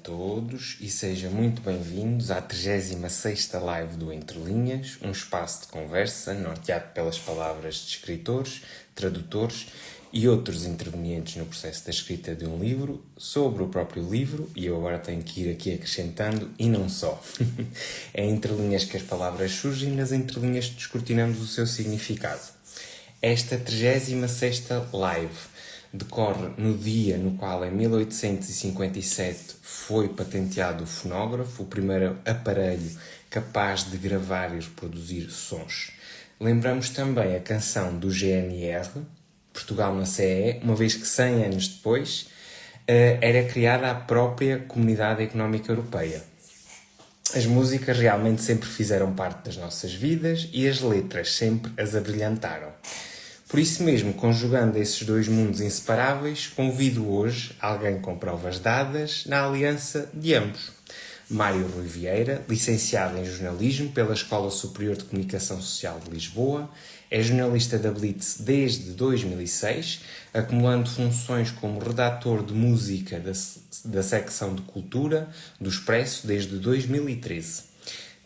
todos e sejam muito bem-vindos à 36ª live do Entre Linhas, um espaço de conversa norteado pelas palavras de escritores, tradutores e outros intervenientes no processo da escrita de um livro, sobre o próprio livro, e eu agora tenho que ir aqui acrescentando, e não só. É entre linhas que as palavras surgem, nas entrelinhas descortinamos o seu significado. Esta 36ª live decorre no dia no qual, em 1857, foi patenteado o fonógrafo, o primeiro aparelho capaz de gravar e reproduzir sons. Lembramos também a canção do GNR, Portugal na CE, uma vez que 100 anos depois era criada a própria Comunidade Económica Europeia. As músicas realmente sempre fizeram parte das nossas vidas e as letras sempre as abrilhantaram. Por isso mesmo, conjugando esses dois mundos inseparáveis, convido hoje alguém com provas dadas na aliança de ambos. Mário Rui Vieira, licenciado em jornalismo pela Escola Superior de Comunicação Social de Lisboa, é jornalista da Blitz desde 2006, acumulando funções como redator de música da secção de cultura do Expresso desde 2013.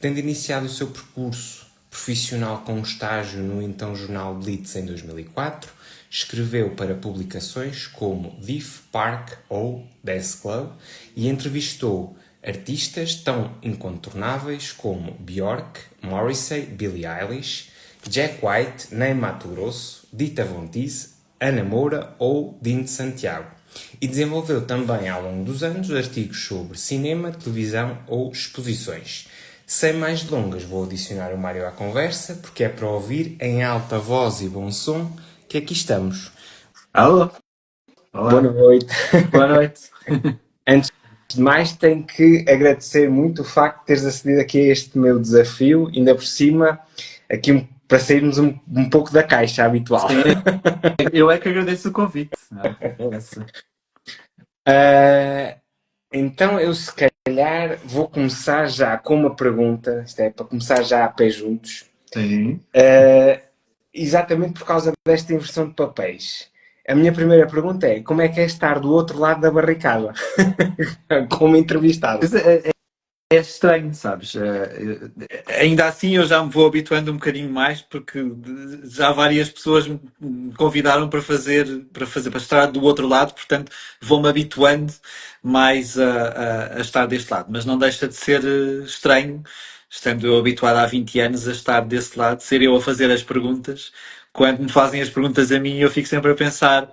Tendo iniciado o seu percurso profissional com um estágio no então jornal Blitz em 2004, escreveu para publicações como Diff, Park ou Dance Club e entrevistou artistas tão incontornáveis como Björk, Morrissey, Billie Eilish, Jack White, Ney Matogrosso, Dita Von Teese, Ana Moura ou Dino de Santiago. E desenvolveu também ao longo dos anos artigos sobre cinema, televisão ou exposições. Sem mais delongas, vou adicionar o Mário à conversa, porque é para ouvir em alta voz e bom som que aqui estamos. Alô? Olá. Boa noite. Boa noite. Antes de mais, tenho que agradecer muito o facto de teres acedido aqui a este meu desafio, ainda por cima, aqui para sairmos um pouco da caixa habitual. Sim, eu é que agradeço o convite. Então eu se calhar vou começar já com uma pergunta, isto é para começar já a pé juntos. Sim. Exatamente por causa desta inversão de papéis. A minha primeira pergunta é: como é que é estar do outro lado da barricada? Como entrevistado. É estranho, sabes? Ainda assim eu já me vou habituando um bocadinho mais, porque já várias pessoas me convidaram para estar do outro lado, portanto vou-me habituando mais a estar deste lado. Mas não deixa de ser estranho, estando eu habituado há 20 anos a estar desse lado, ser eu a fazer as perguntas. Quando me fazem as perguntas a mim, eu fico sempre a pensar,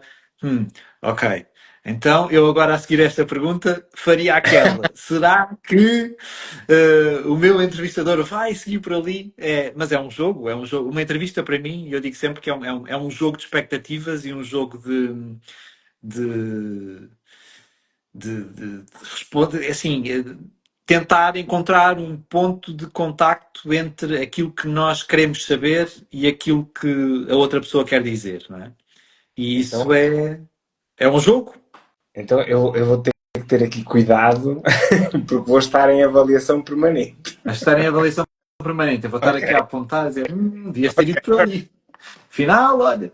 ok. Então, eu agora a seguir esta pergunta faria aquela. Será que o meu entrevistador vai seguir por ali? Mas é um jogo, uma entrevista para mim, eu digo sempre que é um jogo de expectativas e um jogo de, de responder, assim, tentar encontrar um ponto de contacto entre aquilo que nós queremos saber e aquilo que a outra pessoa quer dizer, não é? E isso Então, é um jogo. então eu vou ter que ter aqui cuidado, porque vou estar em avaliação permanente. A estar em avaliação permanente. Eu vou estar aqui a apontar e dizer, devias ter ido por ali. Afinal, olha.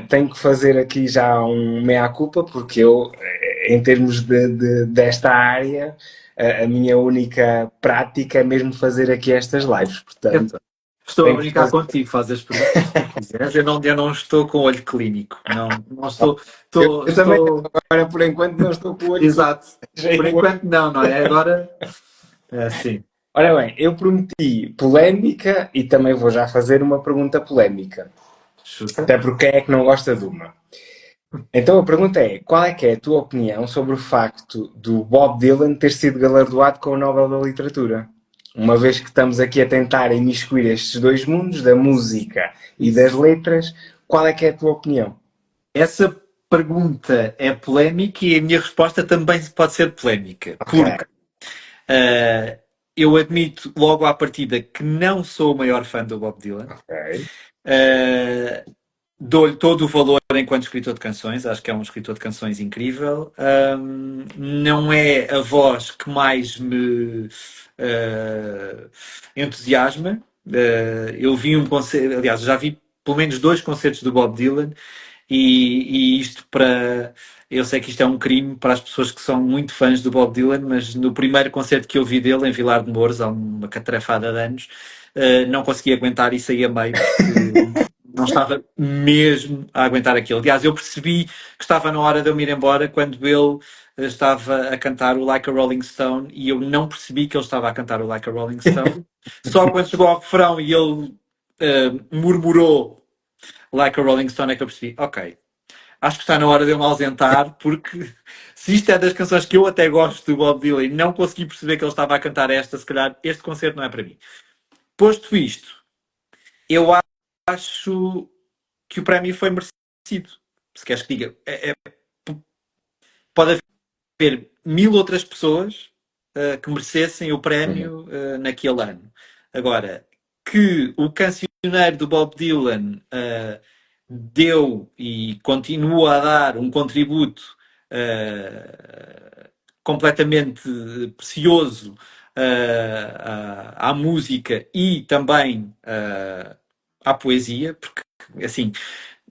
Tenho que fazer aqui já um meia-culpa, porque eu, em termos desta área, a minha única prática é mesmo fazer aqui estas lives. Portanto, estou a brincar contigo, faz as perguntas que tu quiseres. Eu não estou com olho clínico. Não estou. Eu também, agora, por enquanto, não estou com o olho. Exato. Por enquanto, não é? Agora, sim. Ora bem, eu prometi polémica e também vou já fazer uma pergunta polémica. Chuta. Até porque quem é que não gosta de uma? Então a pergunta é: qual é que é a tua opinião sobre o facto do Bob Dylan ter sido galardoado com o Nobel da Literatura? Uma vez que estamos aqui a tentar imiscuir estes dois mundos, da música e das letras, qual é que é a tua opinião? Essa pergunta é polémica e a minha resposta também pode ser polémica. Okay. Porque eu admito logo à partida que não sou o maior fã do Bob Dylan. Okay. Dou-lhe todo o valor enquanto escritor de canções, acho que é um escritor de canções incrível. Não é a voz que mais me entusiasma. Eu vi um concerto, aliás, já vi pelo menos 2 concertos do Bob Dylan e isto para Eu sei que isto é um crime para as pessoas que são muito fãs do Bob Dylan, mas no primeiro concerto que eu vi dele, em Vilar de Mouros, há uma catrafada de anos, não consegui aguentar e saí a meio, porque não estava mesmo a aguentar aquilo. Aliás, eu percebi que estava na hora de eu me ir embora quando ele estava a cantar o Like a Rolling Stone e eu não percebi que ele estava a cantar o Like a Rolling Stone. Só quando chegou ao refrão e ele murmurou Like a Rolling Stone é que eu percebi, ok, acho que está na hora de eu me ausentar, porque se isto é das canções que eu até gosto do Bob Dylan e não consegui perceber que ele estava a cantar esta, se calhar este concerto não é para mim. Posto isto, eu acho que o prémio foi merecido. Se queres que diga, pode haver 1000 outras pessoas que merecessem o prémio naquele ano. Agora, que o cancioneiro do Bob Dylan deu e continua a dar um contributo completamente precioso à música e também à poesia, porque assim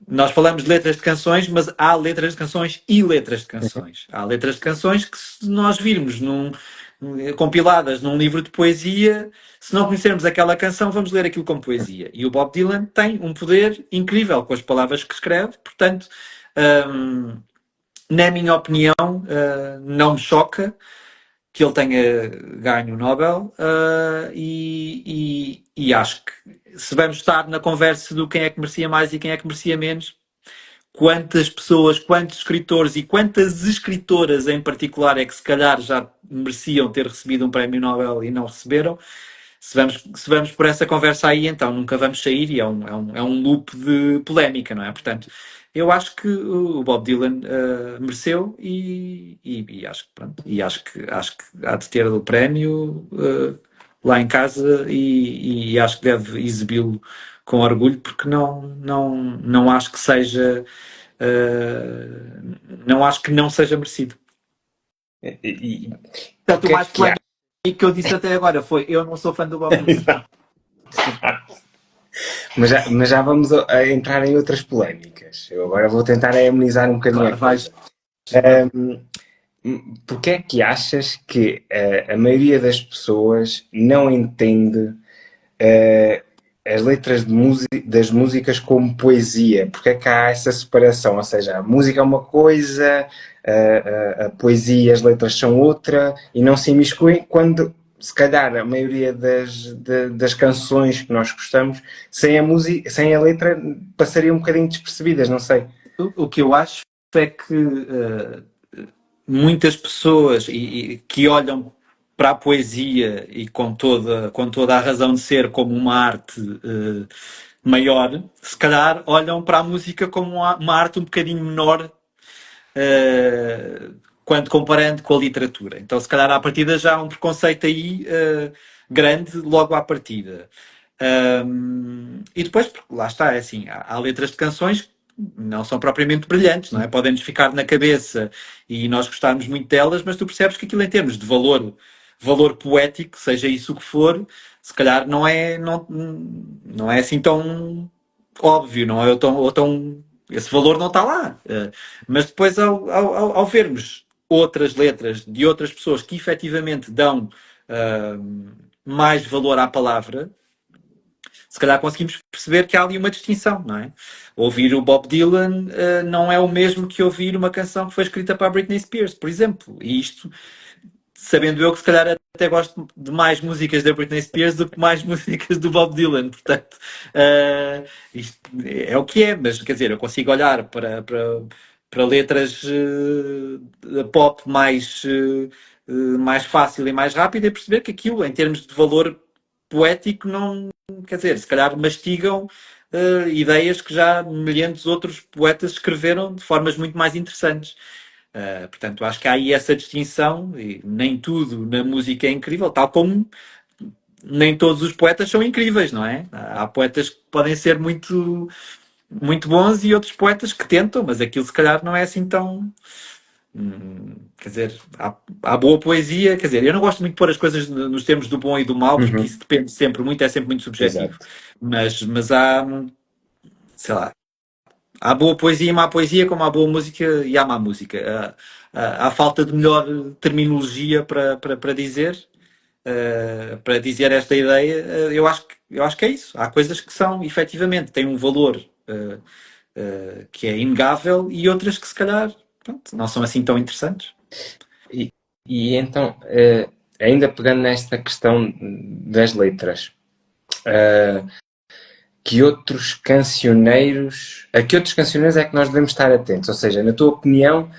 nós falamos de letras de canções, mas há letras de canções e letras de canções. Há letras de canções que, se nós virmos compiladas num livro de poesia, se não conhecermos aquela canção, vamos ler aquilo como poesia. E o Bob Dylan tem um poder incrível com as palavras que escreve, portanto, na minha opinião, não me choca que ele tenha ganho o Nobel e acho que se vamos estar na conversa do quem é que merecia mais e quem é que merecia menos, quantas pessoas, quantos escritores e quantas escritoras em particular é que se calhar já mereciam ter recebido um prémio Nobel e não receberam, se vamos por essa conversa aí, então nunca vamos sair e é um loop de polémica, não é? Portanto, eu acho que o Bob Dylan mereceu e acho que pronto, e acho que há de ter o prémio lá em casa e acho que deve exibi-lo com orgulho porque não acho que seja não acho que não seja merecido. Portanto, o mais polémico que eu disse até agora foi eu não sou fã do Bob Dylan. Mas já vamos a entrar em outras polémicas. Eu agora vou tentar amenizar um bocadinho a coisa. Porque é que achas que a maioria das pessoas não entende as letras das músicas como poesia? Porque é que há essa separação? Ou seja, a música é uma coisa, a poesia e as letras são outra, e não se imiscuem quando, se calhar, a maioria das canções que nós gostamos, sem a música, sem a letra, passariam um bocadinho despercebidas, não sei. O que eu acho é que muitas pessoas que olham para a poesia e com toda a razão de ser como uma arte maior, se calhar olham para a música como uma arte um bocadinho menor quando comparando com a literatura. Então, se calhar, à partida já há um preconceito aí grande logo à partida. E depois, lá está, é assim, há letras de canções que não são propriamente brilhantes, não é? Podem-nos ficar na cabeça e nós gostarmos muito delas, mas tu percebes que aquilo em termos de valor poético, seja isso o que for, se calhar não é assim tão óbvio, não é tão esse valor não está lá. Mas depois, ao vermos outras letras de outras pessoas que efetivamente dão mais valor à palavra, se calhar conseguimos perceber que há ali uma distinção, não é? Ouvir o Bob Dylan não é o mesmo que ouvir uma canção que foi escrita para a Britney Spears, por exemplo. E isto, sabendo eu que se calhar até gosto de mais músicas da Britney Spears do que mais músicas do Bob Dylan, portanto, isto é o que é, mas quer dizer, eu consigo olhar para letras pop mais fácil e mais rápido e perceber que aquilo, em termos de valor poético, não, quer dizer, se calhar mastigam ideias que já milhares de outros poetas escreveram de formas muito mais interessantes. Portanto, acho que há aí essa distinção e nem tudo na música é incrível, tal como nem todos os poetas são incríveis, não é? Há poetas que podem ser muito, muito bons e outros poetas que tentam, mas aquilo se calhar não é assim tão... quer dizer, há boa poesia, quer dizer, eu não gosto muito de pôr as coisas nos termos do bom e do mau, porque isso depende sempre muito, é sempre muito subjetivo. Mas há, sei lá, há boa poesia e má poesia, como há boa música e há má música. Há falta de melhor terminologia para dizer esta ideia. Eu acho que é isso. Há coisas que são, efetivamente, têm um valor que é inegável e outras que, se calhar, pronto, não são assim tão interessantes. E, e então, ainda pegando nesta questão das letras, eh, a que outros cancioneiros é que nós devemos estar atentos? Ou seja, na tua opinião,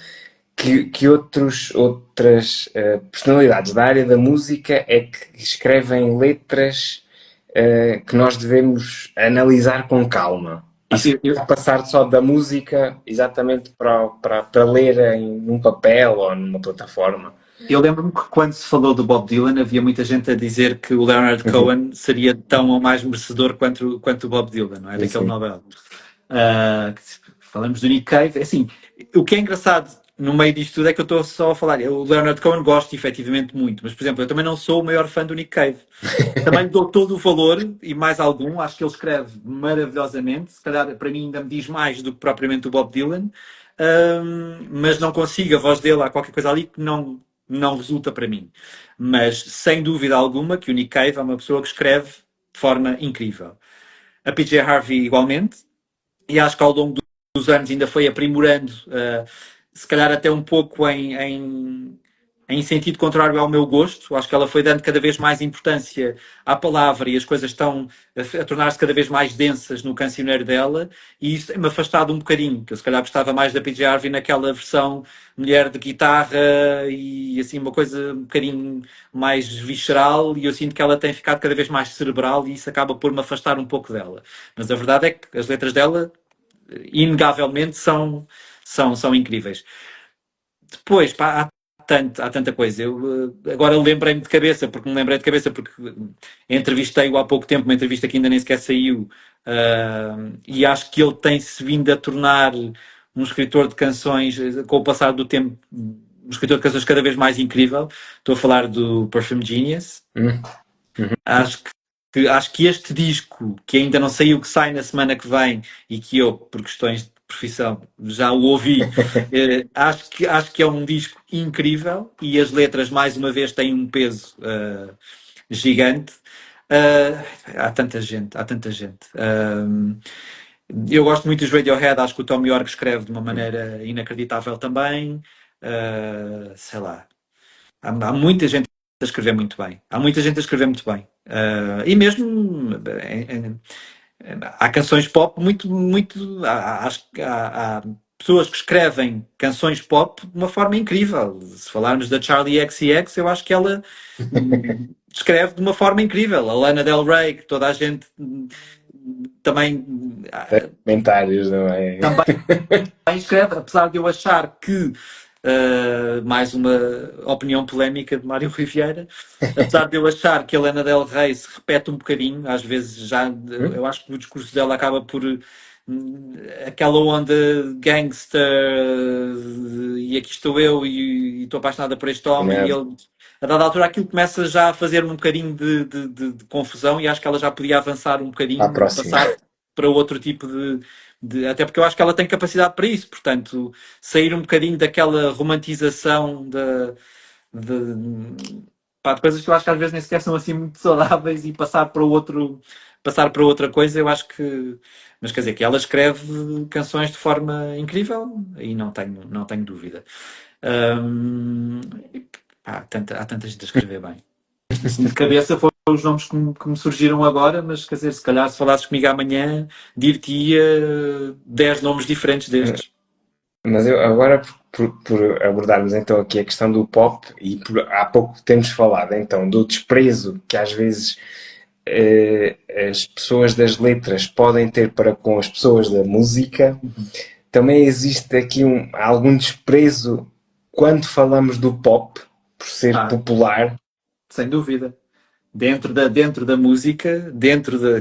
que outras personalidades da área da música é que escrevem letras que nós devemos analisar com calma? E se passar só da música exatamente para ler num papel ou numa plataforma? Eu lembro-me que quando se falou do Bob Dylan havia muita gente a dizer que o Leonard Cohen seria tão ou mais merecedor quanto o Bob Dylan, não é? Sim, Daquele sim. Nobel. Falamos do Nick Cave. Assim, o que é engraçado no meio disto tudo é que eu estou só a falar. O Leonard Cohen gosto efetivamente muito, mas, por exemplo, eu também não sou o maior fã do Nick Cave. Também lhe dou todo o valor e mais algum. Acho que ele escreve maravilhosamente. Se calhar, para mim, ainda me diz mais do que propriamente o Bob Dylan. Mas não consigo. A voz dele, há qualquer coisa ali que não resulta para mim. Mas, sem dúvida alguma, que o Nick Cave é uma pessoa que escreve de forma incrível. A PJ Harvey, igualmente. E acho que ao longo dos anos ainda foi aprimorando, se calhar até um pouco em sentido contrário ao meu gosto. Acho que ela foi dando cada vez mais importância à palavra e as coisas estão a tornar-se cada vez mais densas no cancioneiro dela, e isso tem-me afastado um bocadinho, que eu se calhar gostava mais da PJ Harvey naquela versão mulher de guitarra e assim uma coisa um bocadinho mais visceral, e eu sinto que ela tem ficado cada vez mais cerebral e isso acaba por me afastar um pouco dela. Mas a verdade é que as letras dela inegavelmente são incríveis. Depois, pá, há tanta coisa. Eu agora lembrei-me de cabeça, porque me lembrei de cabeça, porque entrevistei-o há pouco tempo, uma entrevista que ainda nem sequer saiu, e acho que ele tem-se vindo a tornar um escritor de canções, com o passar do tempo, um escritor de canções cada vez mais incrível. Estou a falar do Perfume Genius. Acho acho que este disco, que ainda não saiu, que sai na semana que vem e que eu, por questões de profissão, já o ouvi, acho que é um disco incrível e as letras, mais uma vez, têm um peso gigante. Há tanta gente, há tanta gente. Eu gosto muito dos Radiohead, acho que o Tom York escreve de uma maneira inacreditável também. Sei lá, há muita gente a escrever muito bem. Há muita gente a escrever muito bem. E mesmo há canções pop muito. Acho que há pessoas que escrevem canções pop de uma forma incrível. Se falarmos da Charlie XCX, eu acho que ela escreve de uma forma incrível. A Lana Del Rey, que toda a gente também, Comentários, não é? também escreve, apesar de eu achar que mais uma opinião polémica de Mário Riviera. Apesar de eu achar que a Lana Del Rey se repete um bocadinho, às vezes já eu acho que o discurso dela acaba por aquela onda gangster e aqui estou eu e estou apaixonada por este homem, e ele a dada altura aquilo começa já a fazer um bocadinho de confusão, e acho que ela já podia avançar um À bocadinho e próxima. passar para outro tipo até porque eu acho que ela tem capacidade para isso, portanto, sair um bocadinho daquela romantização de coisas que eu acho que às vezes nem sequer são assim muito saudáveis, e passar para outra coisa. Eu acho que, mas quer dizer, que ela escreve canções de forma incrível e não tenho dúvida. Hum, há tanta gente a escrever bem. Assim, de cabeça foram os nomes que me surgiram agora, mas quer dizer, se calhar se falasses comigo amanhã, dir-te-ia 10 nomes diferentes destes. Mas eu agora, por abordarmos então aqui a questão do pop, e há pouco temos falado então do desprezo que às vezes as pessoas das letras podem ter para com as pessoas da música, também existe aqui algum desprezo quando falamos do pop, por ser Ah, popular. sem dúvida. Dentro da música,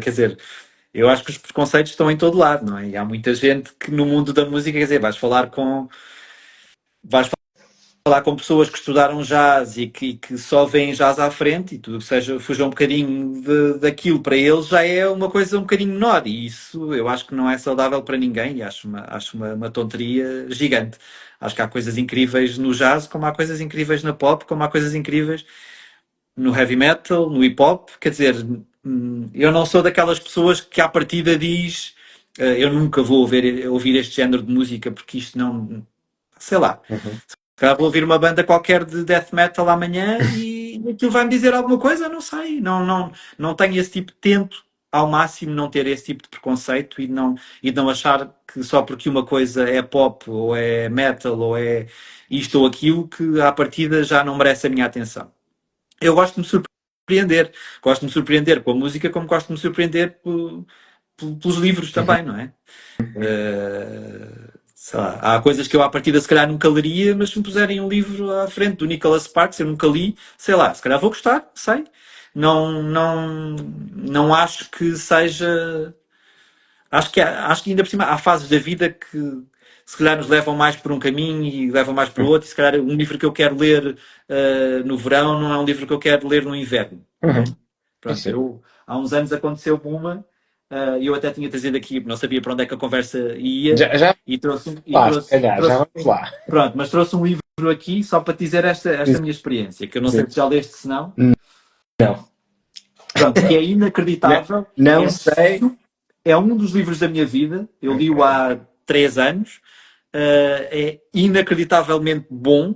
quer dizer, eu acho que os preconceitos estão em todo lado, não é? E há muita gente que no mundo da música, quer dizer, vais falar com pessoas que estudaram jazz e que só veem jazz à frente e tudo que seja fuja um bocadinho daquilo para eles já é uma coisa um bocadinho menor e isso eu acho que não é saudável para ninguém e acho uma tonteria gigante. Acho que há coisas incríveis no jazz, como há coisas incríveis na pop, como há coisas incríveis no heavy metal, no hip hop. Quer dizer, eu não sou daquelas pessoas que à partida diz eu nunca vou ouvir este género de música porque isto não, sei lá. Uhum. Calhar vou ouvir uma banda qualquer de death metal amanhã e aquilo vai-me dizer alguma coisa, não sei. Não tenho esse tipo, tento ao máximo não ter esse tipo de preconceito e não achar que só porque uma coisa é pop ou é metal ou é isto ou aquilo que à partida já não merece a minha atenção. Eu gosto de me surpreender. Gosto de me surpreender com a música como gosto de me surpreender pelos livros Uhum. também, não é? Sei lá, há coisas que eu à partida se calhar nunca leria, mas se me puserem um livro à frente do Nicholas Sparks, eu nunca li, sei lá, se calhar vou gostar, sei. Não acho que seja. Acho que ainda por cima há fases da vida que se calhar nos levam mais por um caminho e levam mais por outro, e se calhar um livro que eu quero ler no verão não é um livro que eu quero ler no inverno, não Uhum. é? Sim, Pronto, sim. há uns anos aconteceu uma, e eu até tinha trazido aqui, não sabia para onde é que a conversa ia, Já e trouxe, e lá, se trouxe, calhar, já trouxe vamos lá. pronto, mas trouxe um livro aqui só para te dizer esta minha experiência, que eu não sei Sim. se já leste, se não. Não. Pronto, que é Não, inacreditável, não sei. é um dos livros da minha vida, eu li-o Ok. há 3 anos, é inacreditavelmente bom,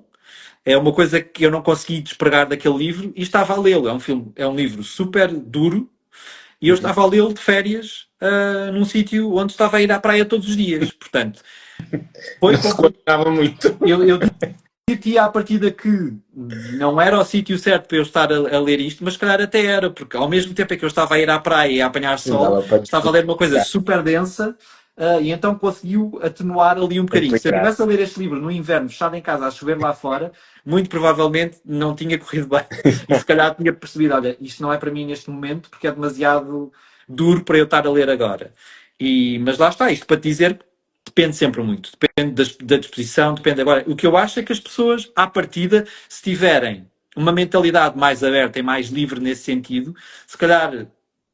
é uma coisa que eu não consegui despregar daquele livro e estava a lê-lo. É um livro super duro e eu Uhum. estava a lê-lo de férias num sítio onde estava a ir à praia todos os dias. Portanto, foi Não se complicado. contava muito. Eu diria à partida que não era o sítio certo para eu estar a ler isto, mas se calhar até era, porque ao mesmo tempo em que eu estava a ir à praia e a apanhar Sim, sol, dava para estava a ler uma coisa desligar. super densa, e então conseguiu atenuar ali um bocadinho. Se eu Desligar. estivesse a ler este livro no inverno, fechado em casa, a chover lá fora, muito provavelmente não tinha corrido bem. E se calhar tinha percebido, olha, isto não é para mim neste momento, porque é demasiado duro para eu estar a ler agora. Mas lá está, isto para te dizer que depende sempre muito, depende da disposição, depende agora. O que eu acho é que as pessoas, à partida, se tiverem uma mentalidade mais aberta e mais livre nesse sentido, se calhar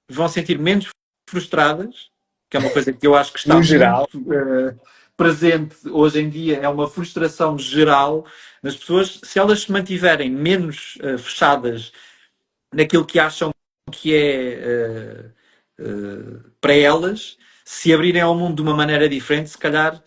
vão sentir menos frustradas, que é uma coisa que eu acho que está No geral, muito presente hoje em dia, é uma frustração geral nas pessoas, se elas se mantiverem menos fechadas naquilo que acham que é para elas, se abrirem ao mundo de uma maneira diferente, se calhar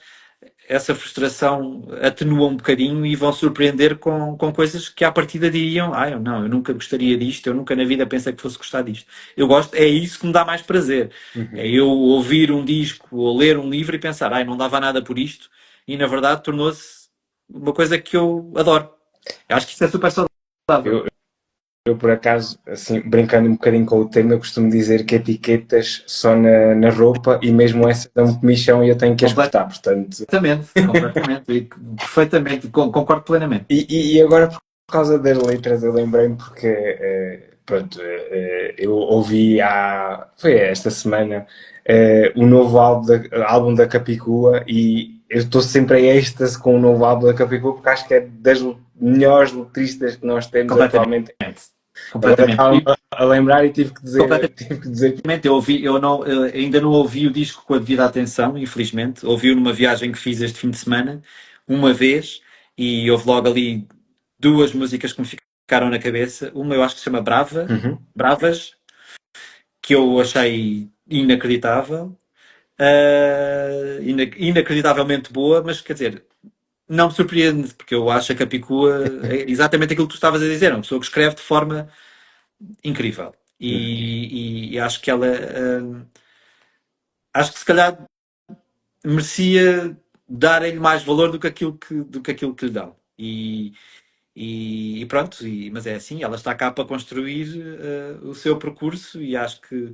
essa frustração atenua um bocadinho e vão surpreender com coisas que à partida diriam: eu não, eu nunca gostaria disto, eu nunca na vida pensei que fosse gostar disto. Eu gosto, é isso que me dá mais prazer. É uhum. eu ouvir um disco ou ler um livro e pensar: não dava nada por isto, e na verdade tornou-se uma coisa que eu adoro. Eu acho que isso é super saudável. Eu, eu, por acaso, assim, brincando um bocadinho com o tema, eu costumo dizer que etiquetas só na roupa e mesmo essa dão-me comichão e eu tenho que as cortar, portanto. Completamente, completamente, e perfeitamente, concordo plenamente. E agora, por causa das letras, eu lembrei-me porque, pronto, eu ouvi foi esta semana, o novo álbum da Capicua e eu estou sempre em êxtase com o novo álbum da Capicua porque acho que é das melhores letristas que nós temos Completamente, atualmente. Agora completamente. estava a lembrar e tive que dizer, Completamente. tive que dizer. Eu ainda não ouvi o disco com a devida atenção, infelizmente. Ouvi-o numa viagem que fiz este fim de semana, uma vez, e houve logo ali duas músicas que me ficaram na cabeça. Uma eu acho que se chama Uhum. Bravas, que eu achei inacreditável, inacreditavelmente boa, mas quer dizer, não me surpreende, porque eu acho que a Capicua é exatamente aquilo que tu estavas a dizer, é uma pessoa que escreve de forma incrível. E acho que ela, acho que se calhar merecia darem-lhe mais valor do que aquilo que lhe dão. E pronto, mas é assim, ela está cá para construir o seu percurso e acho que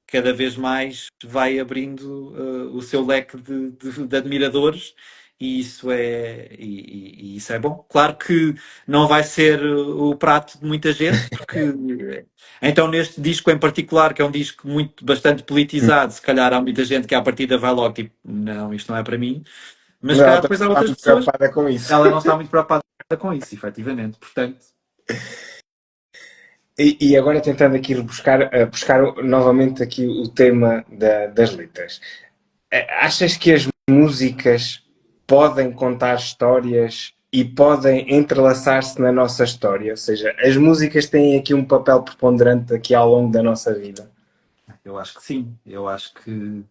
cada vez mais vai abrindo o seu leque de admiradores e isso é bom. Claro que não vai ser o prato de muita gente, porque então neste disco em particular, que é um disco bastante politizado, se calhar há muita gente que à partida vai logo tipo, não, isto não é para mim, mas Mas se ela calhar também depois há está outras muito pessoas, preocupada com isso. ela não está muito preocupada com isso, efetivamente. Portanto, E agora tentando aqui buscar novamente aqui o tema das letras. Achas que as músicas podem contar histórias e podem entrelaçar-se na nossa história? Ou seja, as músicas têm aqui um papel preponderante aqui ao longo da nossa vida. eu acho que sim. Eu acho que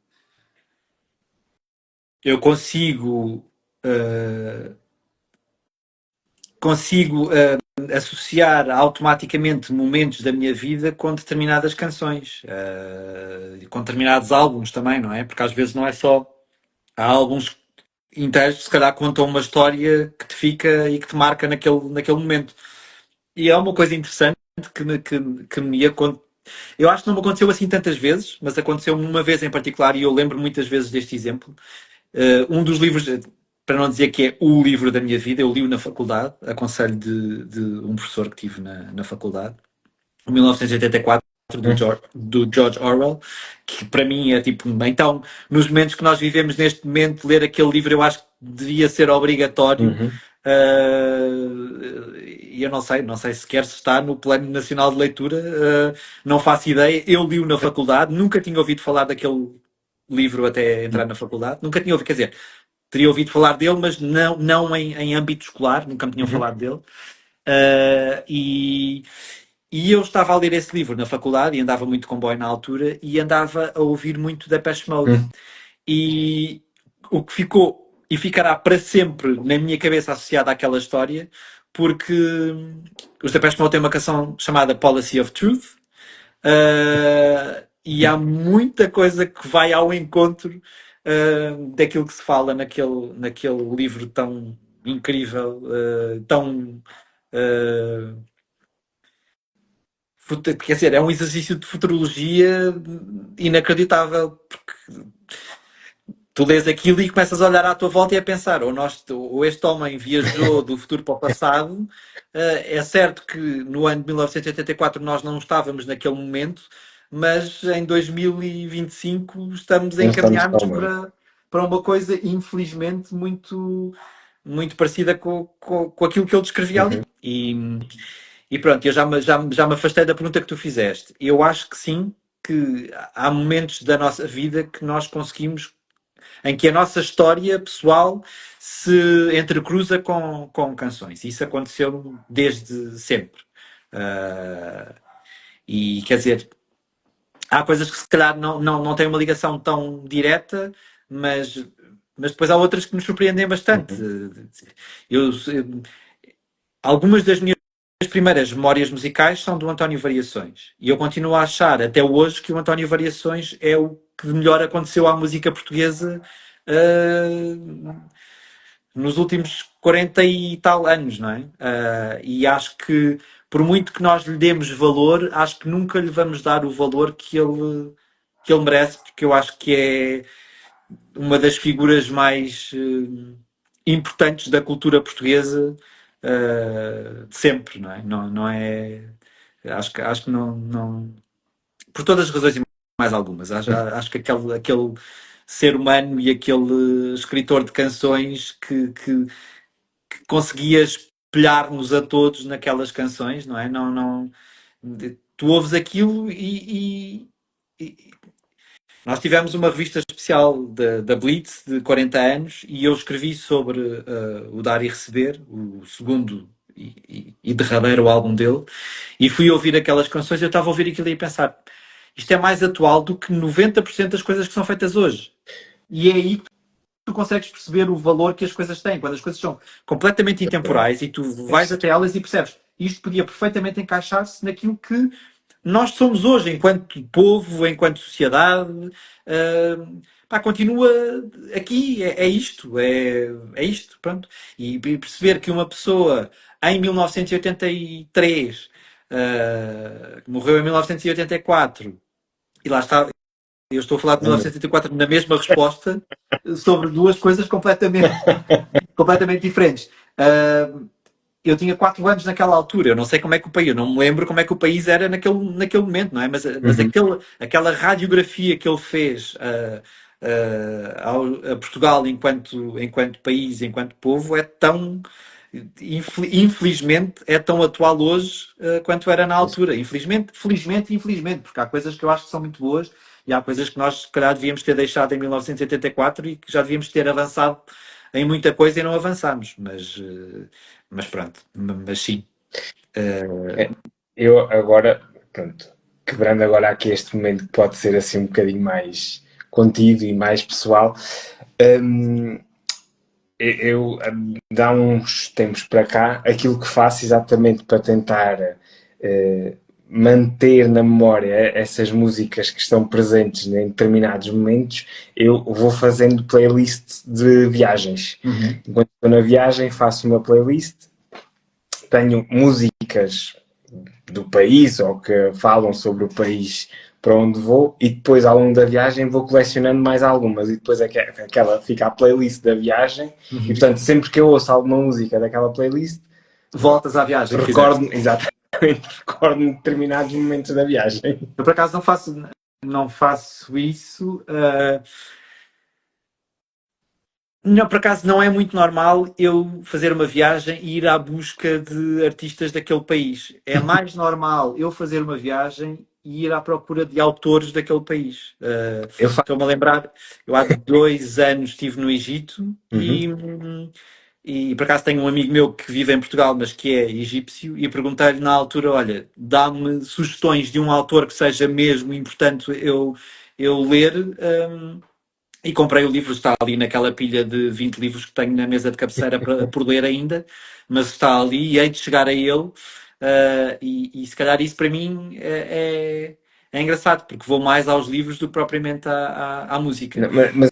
eu consigo associar automaticamente momentos da minha vida com determinadas canções, com determinados álbuns também, não é? Porque às vezes não é só. Há álbuns inteiros que se calhar contam uma história que te fica e que te marca naquele momento. E é uma coisa interessante que me aconteceu. Eu acho que não me aconteceu assim tantas vezes, mas aconteceu-me uma vez em particular e eu lembro muitas vezes deste exemplo. Um dos livros, para não dizer que é o livro da minha vida, eu li-o na faculdade, aconselho de um professor que tive na faculdade, 1984, do George Orwell, que para mim é tipo, então, nos momentos que nós vivemos neste momento, ler aquele livro eu acho que devia ser obrigatório. Uhum, E eu não sei sequer se está no Plano Nacional de Leitura, não faço ideia. Eu li-o na faculdade, nunca tinha ouvido falar daquele livro até entrar na faculdade, nunca tinha ouvido, quer dizer, teria ouvido falar dele, mas não em âmbito escolar, nunca me tinham uhum, falado dele. Uh, e, e eu estava a ler esse livro na faculdade e andava muito comboio na altura e andava a ouvir muito Depeche Mode. uhum, E o que ficou e ficará para sempre na minha cabeça associado àquela história, porque os Depeche Mode têm uma canção chamada Policy of Truth, e há muita coisa que vai ao encontro daquilo que se fala naquele livro tão incrível, tão. Uh, Quer dizer, é um exercício de futurologia inacreditável, porque tu lês aquilo e começas a olhar à tua volta e a pensar, ou este homem viajou do futuro para o passado. É certo que no ano de 1984 nós não estávamos naquele momento, mas em 2025 estamos a não estamos encaminhar-nos tão bem. para uma coisa, infelizmente, muito parecida com aquilo que ele descrevia ali. Uhum, E pronto, eu já me afastei da pergunta que tu fizeste. Eu acho que sim, que há momentos da nossa vida que nós conseguimos, em que a nossa história pessoal se entrecruza com canções. Isso aconteceu desde sempre. Uh, e quer dizer, há coisas que se calhar não têm uma ligação tão direta, mas depois há outras que nos surpreendem bastante. uhum. Eu, algumas das minhas primeiras memórias musicais são do António Variações. E eu continuo a achar, até hoje, que o António Variações é o que melhor aconteceu à música portuguesa nos últimos 40 e tal anos, não é? E acho que, por muito que nós lhe demos valor, acho que nunca lhe vamos dar o valor que ele merece, porque eu acho que é uma das figuras mais importantes da cultura portuguesa de sempre, não é? Não é. Acho que não. Por todas as razões e mais algumas. Acho que aquele ser humano e aquele escritor de canções que conseguia espelhar-nos a todos naquelas canções, não é? Tu ouves aquilo e nós tivemos uma revista especial da Blitz de 40 anos e eu escrevi sobre o Dar e Receber, o segundo e derradeiro álbum dele, e fui ouvir aquelas canções e eu estava a ouvir aquilo e a pensar, isto é mais atual do que 90% das coisas que são feitas hoje. E é aí que tu consegues perceber o valor que as coisas têm, quando as coisas são completamente intemporais e tu vais até elas e percebes, isto podia perfeitamente encaixar-se naquilo que nós somos hoje, enquanto povo, enquanto sociedade. Pá, continua aqui, é isto, é isto, pronto. E perceber que uma pessoa em 1983 morreu em 1984 e lá está, eu estou a falar de Oh, meu. 1984 na mesma resposta sobre duas coisas completamente diferentes. Eu tinha 4 anos naquela altura, eu não sei como é que o país, eu não me lembro como é que o país era naquele momento, não é? Mas Uhum. aquela radiografia que ele fez a Portugal enquanto país, enquanto povo, é tão. infelizmente é tão atual hoje quanto era na altura. Infelizmente, felizmente e infelizmente, porque há coisas que eu acho que são muito boas e há coisas que nós, se calhar, devíamos ter deixado em 1984 e que já devíamos ter avançado em muita coisa e não avançámos. Mas pronto, mas sim. É, eu agora, pronto, quebrando agora aqui este momento que pode ser assim um bocadinho mais contido e mais pessoal, hum, dá uns tempos para cá, aquilo que faço exatamente para tentar manter na memória essas músicas que estão presentes em determinados momentos, eu vou fazendo playlists de viagens. Uhum. Enquanto estou na viagem, faço uma playlist, tenho músicas do país ou que falam sobre o país para onde vou e depois ao longo da viagem vou colecionando mais algumas e depois aquela fica a playlist da viagem e Uhum. portanto sempre que eu ouço alguma música daquela playlist Voltas à viagem que fizeste. recordo exatamente recordo determinados momentos da viagem. Eu por acaso não faço isso. Não, por acaso não é muito normal eu fazer uma viagem e ir à busca de artistas daquele país. É mais normal eu fazer uma viagem e ir à procura de autores daquele país. Eu faço. Estou-me a lembrar, eu há 2 anos estive no Egito Uhum. e por acaso tenho um amigo meu que vive em Portugal, mas que é egípcio, e perguntei-lhe na altura: olha, dá-me sugestões de um autor que seja mesmo importante eu ler. E comprei o livro, está ali naquela pilha de 20 livros que tenho na mesa de cabeceira por ler ainda, mas está ali e hei de chegar a ele. E se calhar isso para mim é engraçado, porque vou mais aos livros do que propriamente à música. Não, mas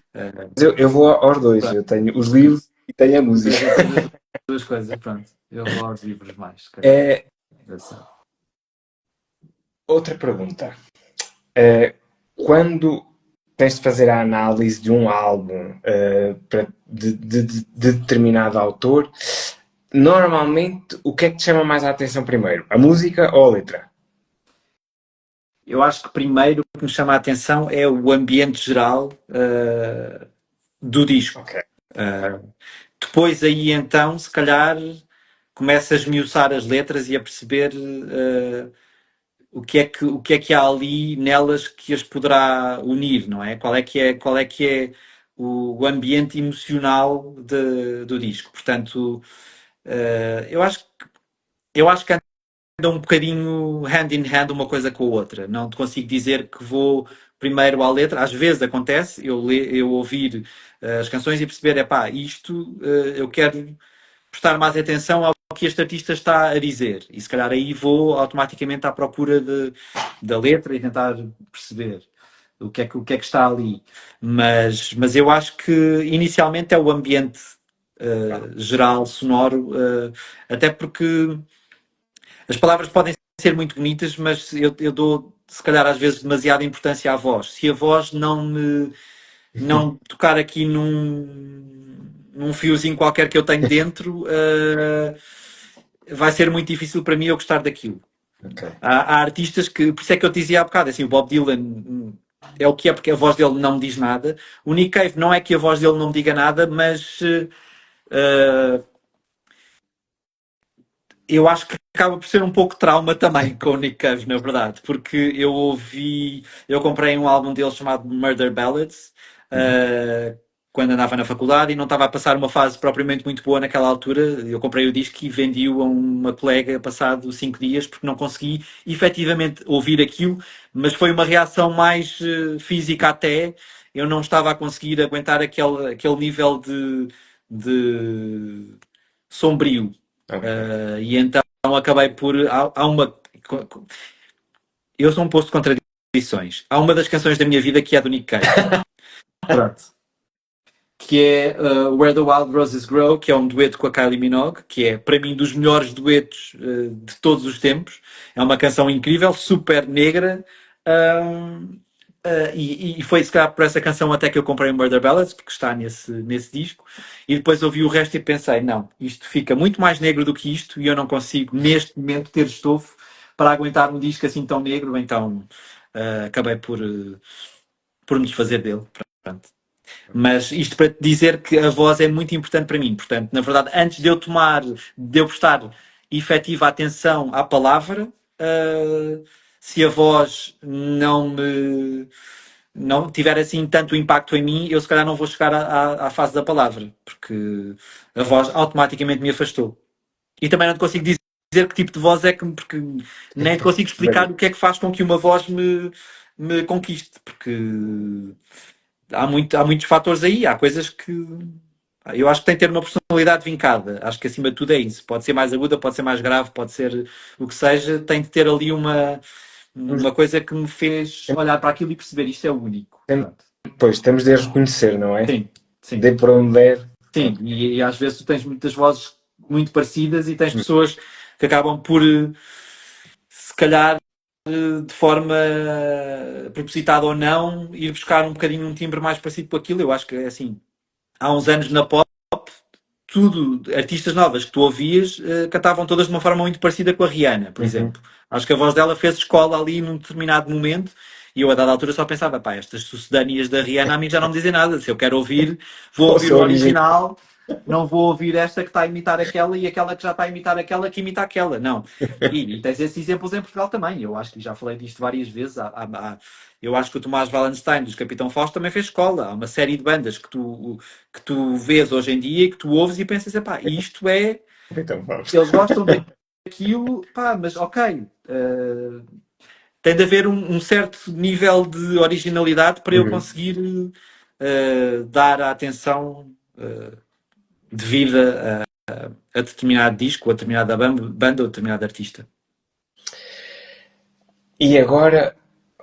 eu vou aos dois, Pronto, eu tenho os livros e tenho a música. tens as duas coisas, pronto. Eu vou aos livros mais, se calhar. É, outra pergunta. Quando tens de fazer a análise de um álbum de determinado autor, normalmente o que é que te chama mais a atenção primeiro? A música ou a letra? Eu acho que primeiro o que me chama a atenção é o ambiente geral do disco. Ok. Depois aí então, se calhar, começa a esmiuçar as letras e a perceber o que é que há ali nelas que as poderá unir, não é? Qual é que é o ambiente emocional do disco. Portanto, eu acho que anda um bocadinho hand in hand uma coisa com a outra. Não te consigo dizer que vou primeiro à letra. Às vezes acontece eu ouvir as canções e perceber, epá, isto eu quero prestar mais atenção ao que este artista está a dizer. E se calhar aí vou automaticamente à procura da letra e tentar perceber o que é que está ali. Mas eu acho que inicialmente é o ambiente geral, sonoro, até porque as palavras podem ser muito bonitas, mas eu dou, se calhar, às vezes, demasiada importância à voz. Se a voz não tocar aqui num fiozinho qualquer que eu tenho dentro, vai ser muito difícil para mim eu gostar daquilo. Ok. Há artistas que, por isso é que eu te dizia há bocado, assim, o Bob Dylan é o que é porque a voz dele não me diz nada. O Nick Cave não é que a voz dele não me diga nada, mas eu acho que acaba por ser um pouco trauma também com o Nick Cave, na verdade, porque eu comprei um álbum dele chamado Murder Ballads, Uhum. quando andava na faculdade e não estava a passar uma fase propriamente muito boa naquela altura. Eu comprei o disco e vendi-o a uma colega passado 5 dias porque não consegui efetivamente ouvir aquilo, mas foi uma reação mais física até. Eu não estava a conseguir aguentar aquele nível de sombrio. Ok. E então acabei por. Há uma. Eu sou um posto de contradições. Há uma das canções da minha vida que é do Nick Cave. Pronto. Que é Where the Wild Roses Grow, que é um dueto com a Kylie Minogue, que é, para mim, dos melhores duetos de todos os tempos. É uma canção incrível, super negra. Um, e foi, se calhar, por essa canção até que eu comprei o Murder Ballads, porque está nesse disco. E depois ouvi o resto e pensei, não, isto fica muito mais negro do que isto e eu não consigo, neste momento, ter estofo para aguentar um disco assim tão negro. Então acabei por me desfazer dele. Pronto. Mas isto para te dizer que a voz é muito importante para mim. Portanto, na verdade, antes de eu prestar efetiva atenção à palavra, se a voz não tiver assim tanto impacto em mim, eu se calhar não vou chegar à fase da palavra, porque a voz automaticamente me afastou. E também não te consigo dizer que tipo de voz é que, porque nem te consigo explicar o que é que faz com que uma voz me conquiste, porque há muitos fatores aí, há coisas que eu acho que tem que ter uma personalidade vincada. Acho que acima de tudo é isso. Pode ser mais aguda, pode ser mais grave, pode ser o que seja, tem de ter ali uma coisa que me fez olhar para aquilo e perceber isto é o único. Pronto. Pois, temos de reconhecer, não é? Sim, sim. De por onde der. Sim, e às vezes tu tens muitas vozes muito parecidas e tens pessoas que acabam por, se calhar, de forma propositada ou não, ir buscar um bocadinho um timbre mais parecido com aquilo. Eu acho que é assim. Há uns anos na pop, tudo, artistas novas que tu ouvias, cantavam todas de uma forma muito parecida com a Rihanna, por exemplo. Acho que a voz dela fez escola ali num determinado momento e eu a dada altura só pensava, pá, estas sucedâneas da Rihanna a mim já não me dizem nada. Se eu quero ouvir, vou ouvir o original, não vou ouvir esta que está a imitar aquela e aquela que já está a imitar aquela que imita aquela. Não. E tens esses exemplos em Portugal também. Eu acho que já falei disto várias vezes. Eu acho que o Tomás Wallenstein dos Capitão Fausto também fez escola. Há uma série de bandas que tu vês hoje em dia e que tu ouves e pensas, pá, isto é. Então, vamos. Eles gostam daquilo, pá, mas ok. Tem de haver um certo nível de originalidade para eu conseguir dar a atenção devida a determinado disco, a determinada banda ou determinado artista. E agora,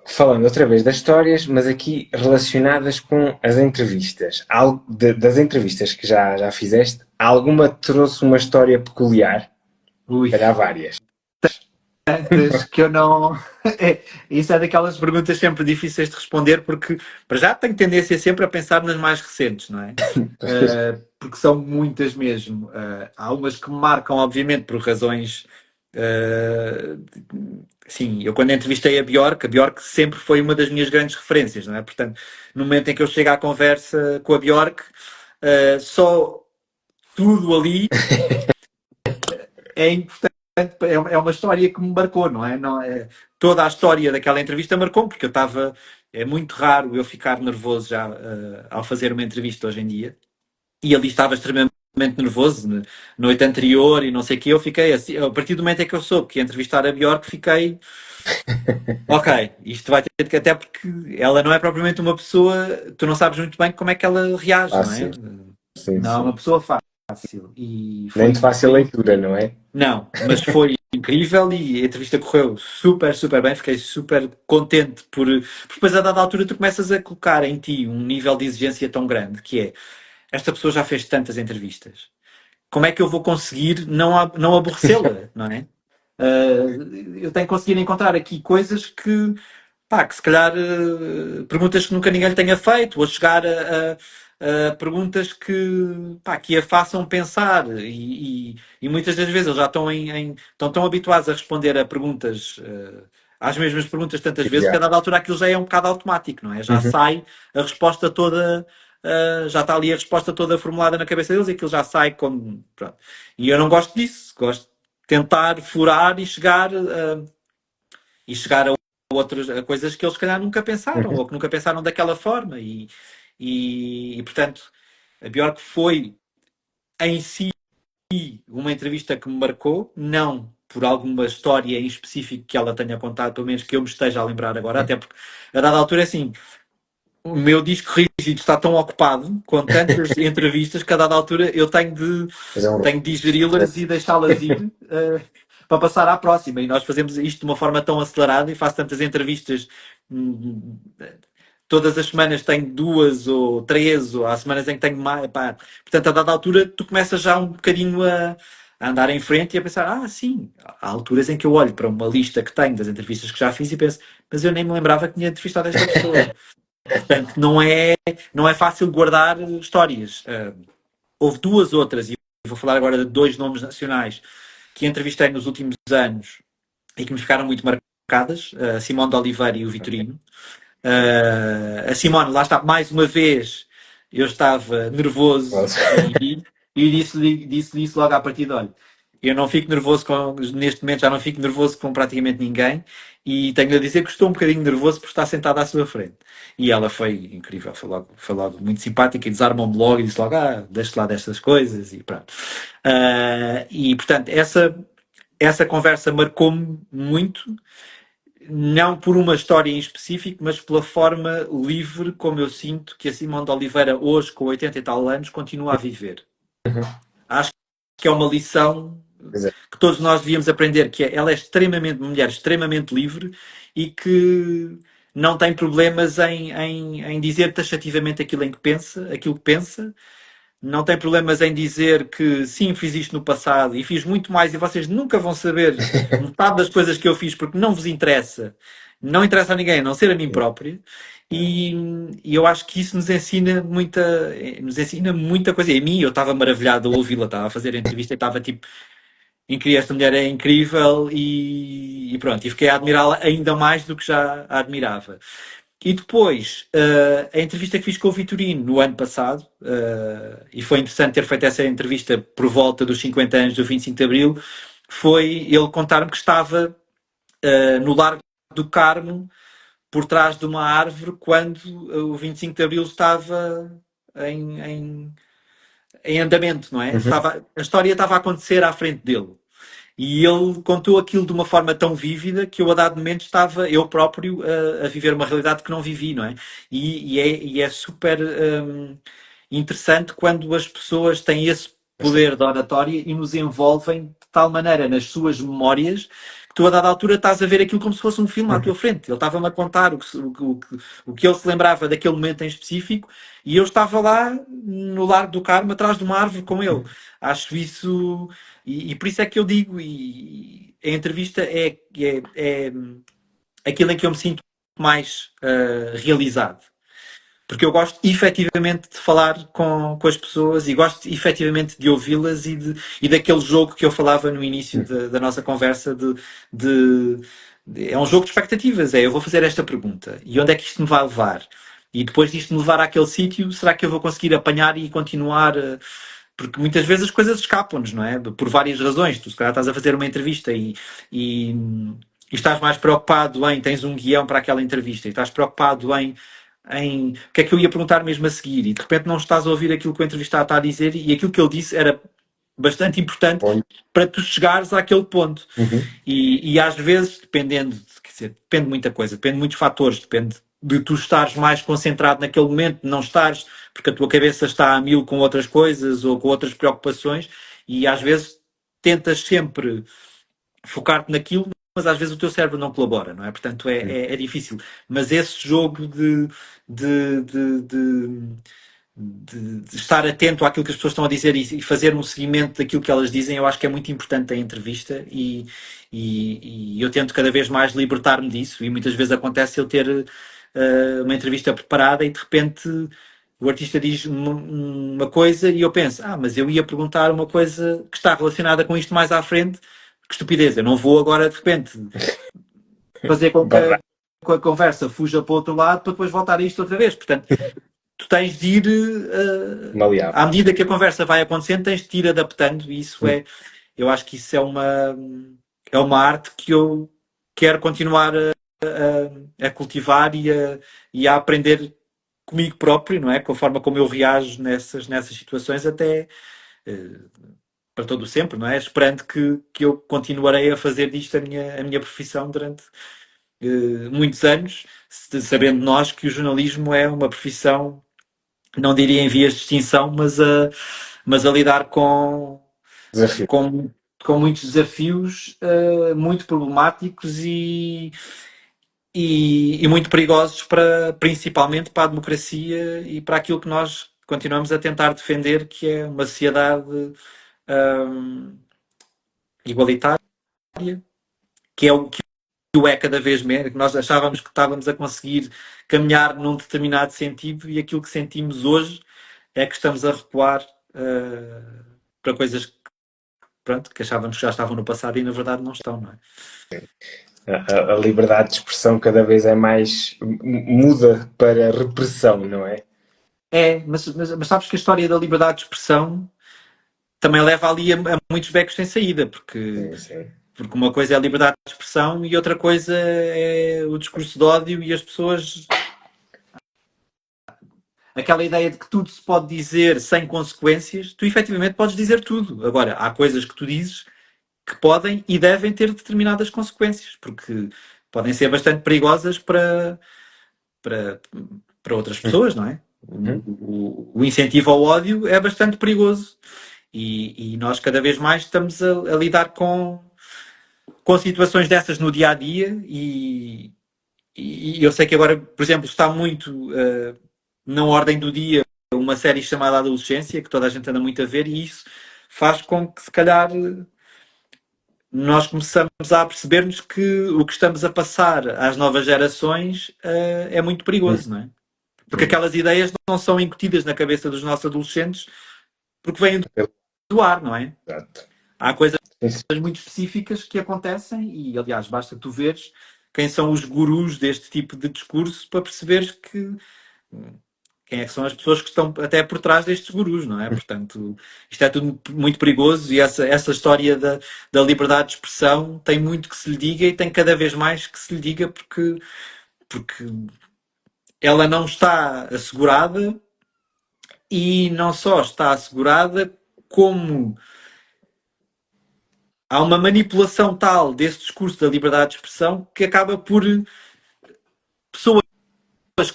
falando outra vez das histórias, mas aqui relacionadas com as entrevistas. Das entrevistas que já fizeste, alguma te trouxe uma história peculiar? Ui. Calhar várias. Tantas que eu não. Isso é daquelas perguntas sempre difíceis de responder, porque para já tenho tendência sempre a pensar nas mais recentes, não é? Porque são muitas mesmo. Há umas que me marcam, obviamente, por razões. Sim, eu quando entrevistei a Björk sempre foi uma das minhas grandes referências, não é? Portanto, no momento em que eu chego à conversa com a Björk, só tudo ali é importante. É uma história que me marcou, não é? Não é? Toda a história daquela entrevista marcou-me, porque eu estava. É muito raro eu ficar nervoso já ao fazer uma entrevista hoje em dia. E ali estava extremamente nervoso na noite anterior e não sei o que. Eu fiquei assim. A partir do momento em que eu soube que ia entrevistar a Björk, fiquei. Ok, isto vai ter que. Até porque ela não é propriamente uma pessoa. Tu não sabes muito bem como é que ela reage, não é? Sim, Não é uma pessoa fácil. E nem foi, de fácil leitura, não é? não, mas foi incrível e a entrevista correu super, super bem. Fiquei super contente porque depois a dada altura tu começas a colocar em ti um nível de exigência tão grande que é esta pessoa já fez tantas entrevistas. Como é que eu vou conseguir não aborrecê-la, não é? Eu tenho conseguido encontrar aqui coisas pá, que se calhar perguntas que nunca ninguém lhe tenha feito, ou chegar a perguntas pá, que a façam pensar e muitas das vezes eles já estão tão habituados a responder a perguntas às mesmas perguntas tantas vezes que a dada altura aquilo já é um bocado automático, não é? Já sai a resposta toda, já está ali a resposta toda formulada na cabeça deles e aquilo já sai como. Pronto. E eu não gosto disso, gosto de tentar furar e chegar a coisas que eles se calhar nunca pensaram ou que nunca pensaram daquela forma e portanto a Björk foi em si uma entrevista que me marcou, não por alguma história em específico que ela tenha contado, pelo menos que eu me esteja a lembrar agora, até porque a dada altura é assim, o meu disco rígido está tão ocupado com tantas entrevistas que a dada altura eu tenho de digeri-las e deixá-las ir para passar à próxima. E nós fazemos isto de uma forma tão acelerada e faço tantas entrevistas. Todas as semanas tenho 2 ou 3, ou há semanas em que tenho mais. Pá. Portanto, a dada altura, tu começas já um bocadinho a andar em frente e a pensar: sim, há alturas em que eu olho para uma lista que tenho das entrevistas que já fiz e penso, mas eu nem me lembrava que tinha entrevistado esta pessoa. Portanto, não é fácil guardar histórias. Houve 2 outras, e vou falar agora de 2 nomes nacionais que entrevistei nos últimos anos e que me ficaram muito marcadas, a Simone de Oliveira e o Vitorino. A Simone, lá está, mais uma vez, eu estava nervoso Nossa. e disse isso logo à partida, olha, eu não fico nervoso neste momento já não fico nervoso com praticamente ninguém e tenho a dizer que estou um bocadinho nervoso por estar sentado à sua frente. E ela foi incrível, foi logo muito simpática e desarmou-me logo e disse logo, deixa lá destas coisas e pronto. E portanto, essa conversa marcou-me muito, não por uma história em específico, mas pela forma livre como eu sinto que a Simone de Oliveira, hoje, com 80 e tal anos, continua a viver. Uhum. Acho que é uma lição Pois é. que todos nós devíamos aprender, que ela é extremamente, uma mulher extremamente livre e que não tem problemas em dizer taxativamente aquilo que pensa, não tem problemas em dizer que sim, fiz isto no passado e fiz muito mais e vocês nunca vão saber metade das coisas que eu fiz porque não vos interessa, não interessa a ninguém, a não ser a mim próprio. E, e eu acho que isso nos ensina muita coisa. E a mim, eu estava maravilhado a ouvi-la, estava a fazer a entrevista e estava tipo, incrível, esta mulher é incrível e pronto, e fiquei a admirá-la ainda mais do que já a admirava. E depois, a entrevista que fiz com o Vitorino no ano passado, e foi interessante ter feito essa entrevista por volta dos 50 anos do 25 de Abril, foi ele contar-me que estava no Largo do Carmo, por trás de uma árvore, quando o 25 de Abril estava em, em, em andamento, não é? Uhum. A história estava a acontecer à frente dele. E ele contou aquilo de uma forma tão vívida que eu, a dado momento, estava eu próprio a viver uma realidade que não vivi, não é? E é super interessante quando as pessoas têm esse poder de oratória e nos envolvem de tal maneira nas suas memórias que tu, a dada altura, estás a ver aquilo como se fosse um filme à tua Uhum. frente. Ele estava-me a contar o que ele se lembrava daquele momento em específico e eu estava lá no Largo do Carmo, atrás de uma árvore com ele. Acho isso. E por isso é que eu digo, e a entrevista é aquilo em que eu me sinto mais realizado. Porque eu gosto efetivamente de falar com as pessoas e gosto efetivamente de ouvi-las e daquele jogo que eu falava no início Uhum. da nossa conversa é um jogo de expectativas. Eu vou fazer esta pergunta e onde é que isto me vai levar? E depois disto me levar àquele sítio, será que eu vou conseguir apanhar e continuar? Porque muitas vezes as coisas escapam-nos, não é? Por várias razões. Tu, se calhar, estás a fazer uma entrevista e, e estás mais preocupado tens um guião para aquela entrevista e estás preocupado em o que é que eu ia perguntar mesmo a seguir e de repente não estás a ouvir aquilo que o entrevistado está a dizer e aquilo que ele disse era bastante importante Bom. para tu chegares àquele ponto. Uhum. E às vezes, quer dizer, depende de muita coisa, depende de muitos fatores, depende de tu estares mais concentrado naquele momento, não estares, porque a tua cabeça está a mil com outras coisas ou com outras preocupações, e às vezes tentas sempre focar-te naquilo, mas às vezes o teu cérebro não colabora, não é? Portanto, é difícil. Mas esse jogo de, de, de, de estar atento àquilo que as pessoas estão a dizer e fazer um seguimento daquilo que elas dizem, eu acho que é muito importante a entrevista e eu tento cada vez mais libertar-me disso e muitas vezes acontece eu ter uma entrevista preparada e de repente o artista diz uma coisa e eu penso, mas eu ia perguntar uma coisa que está relacionada com isto mais à frente. Que estupidez, eu não vou agora de repente fazer com que Barra. a conversa fuja para o outro lado para depois voltar a isto outra vez. Portanto, tu tens de ir, Maleável. à medida que a conversa vai acontecendo, tens de ir adaptando e isso eu acho que isso é uma arte que eu quero continuar a cultivar e a aprender comigo próprio, não é? Com a forma como eu reajo nessas situações até eh, para todo o sempre, não é? Esperando que eu continuarei a fazer disto a minha profissão durante muitos anos, sabendo nós que o jornalismo é uma profissão, não diria em vias de extinção, mas a lidar Desafio. com, com muitos desafios muito problemáticos e muito perigosos principalmente para a democracia e para aquilo que nós continuamos a tentar defender, que é uma sociedade igualitária, que é o é cada vez menos, que nós achávamos que estávamos a conseguir caminhar num determinado sentido e aquilo que sentimos hoje é que estamos a recuar para coisas que, pronto, que achávamos que já estavam no passado e na verdade não estão, não é? A liberdade de expressão cada vez é mais muda para repressão, não é? mas sabes que a história da liberdade de expressão também leva ali a muitos becos sem saída, Sim, sim. porque uma coisa é a liberdade de expressão e outra coisa é o discurso de ódio e as pessoas. Aquela ideia de que tudo se pode dizer sem consequências, tu efetivamente podes dizer tudo. Agora, há coisas que tu dizes que podem e devem ter determinadas consequências, porque podem ser bastante perigosas para, para outras pessoas, não é? Uhum. O incentivo ao ódio é bastante perigoso e nós cada vez mais estamos a lidar com situações dessas no dia a dia e eu sei que agora, por exemplo, está muito na ordem do dia uma série chamada Adolescência, que toda a gente anda muito a ver, e isso faz com que, se calhar, nós começamos a perceber-nos que o que estamos a passar às novas gerações é muito perigoso, não é? Porque Uhum. aquelas ideias não são incutidas na cabeça dos nossos adolescentes porque vêm do ar, não é? Exato. Há coisas Sim, sim. muito específicas que acontecem e, aliás, basta tu veres quem são os gurus deste tipo de discurso para perceberes que quem é que são as pessoas que estão até por trás destes gurus, não é? Portanto, isto é tudo muito perigoso e essa história da liberdade de expressão tem muito que se lhe diga e tem cada vez mais que se lhe diga porque ela não está assegurada e não só está assegurada, como há uma manipulação tal desse discurso da liberdade de expressão que acaba por pessoas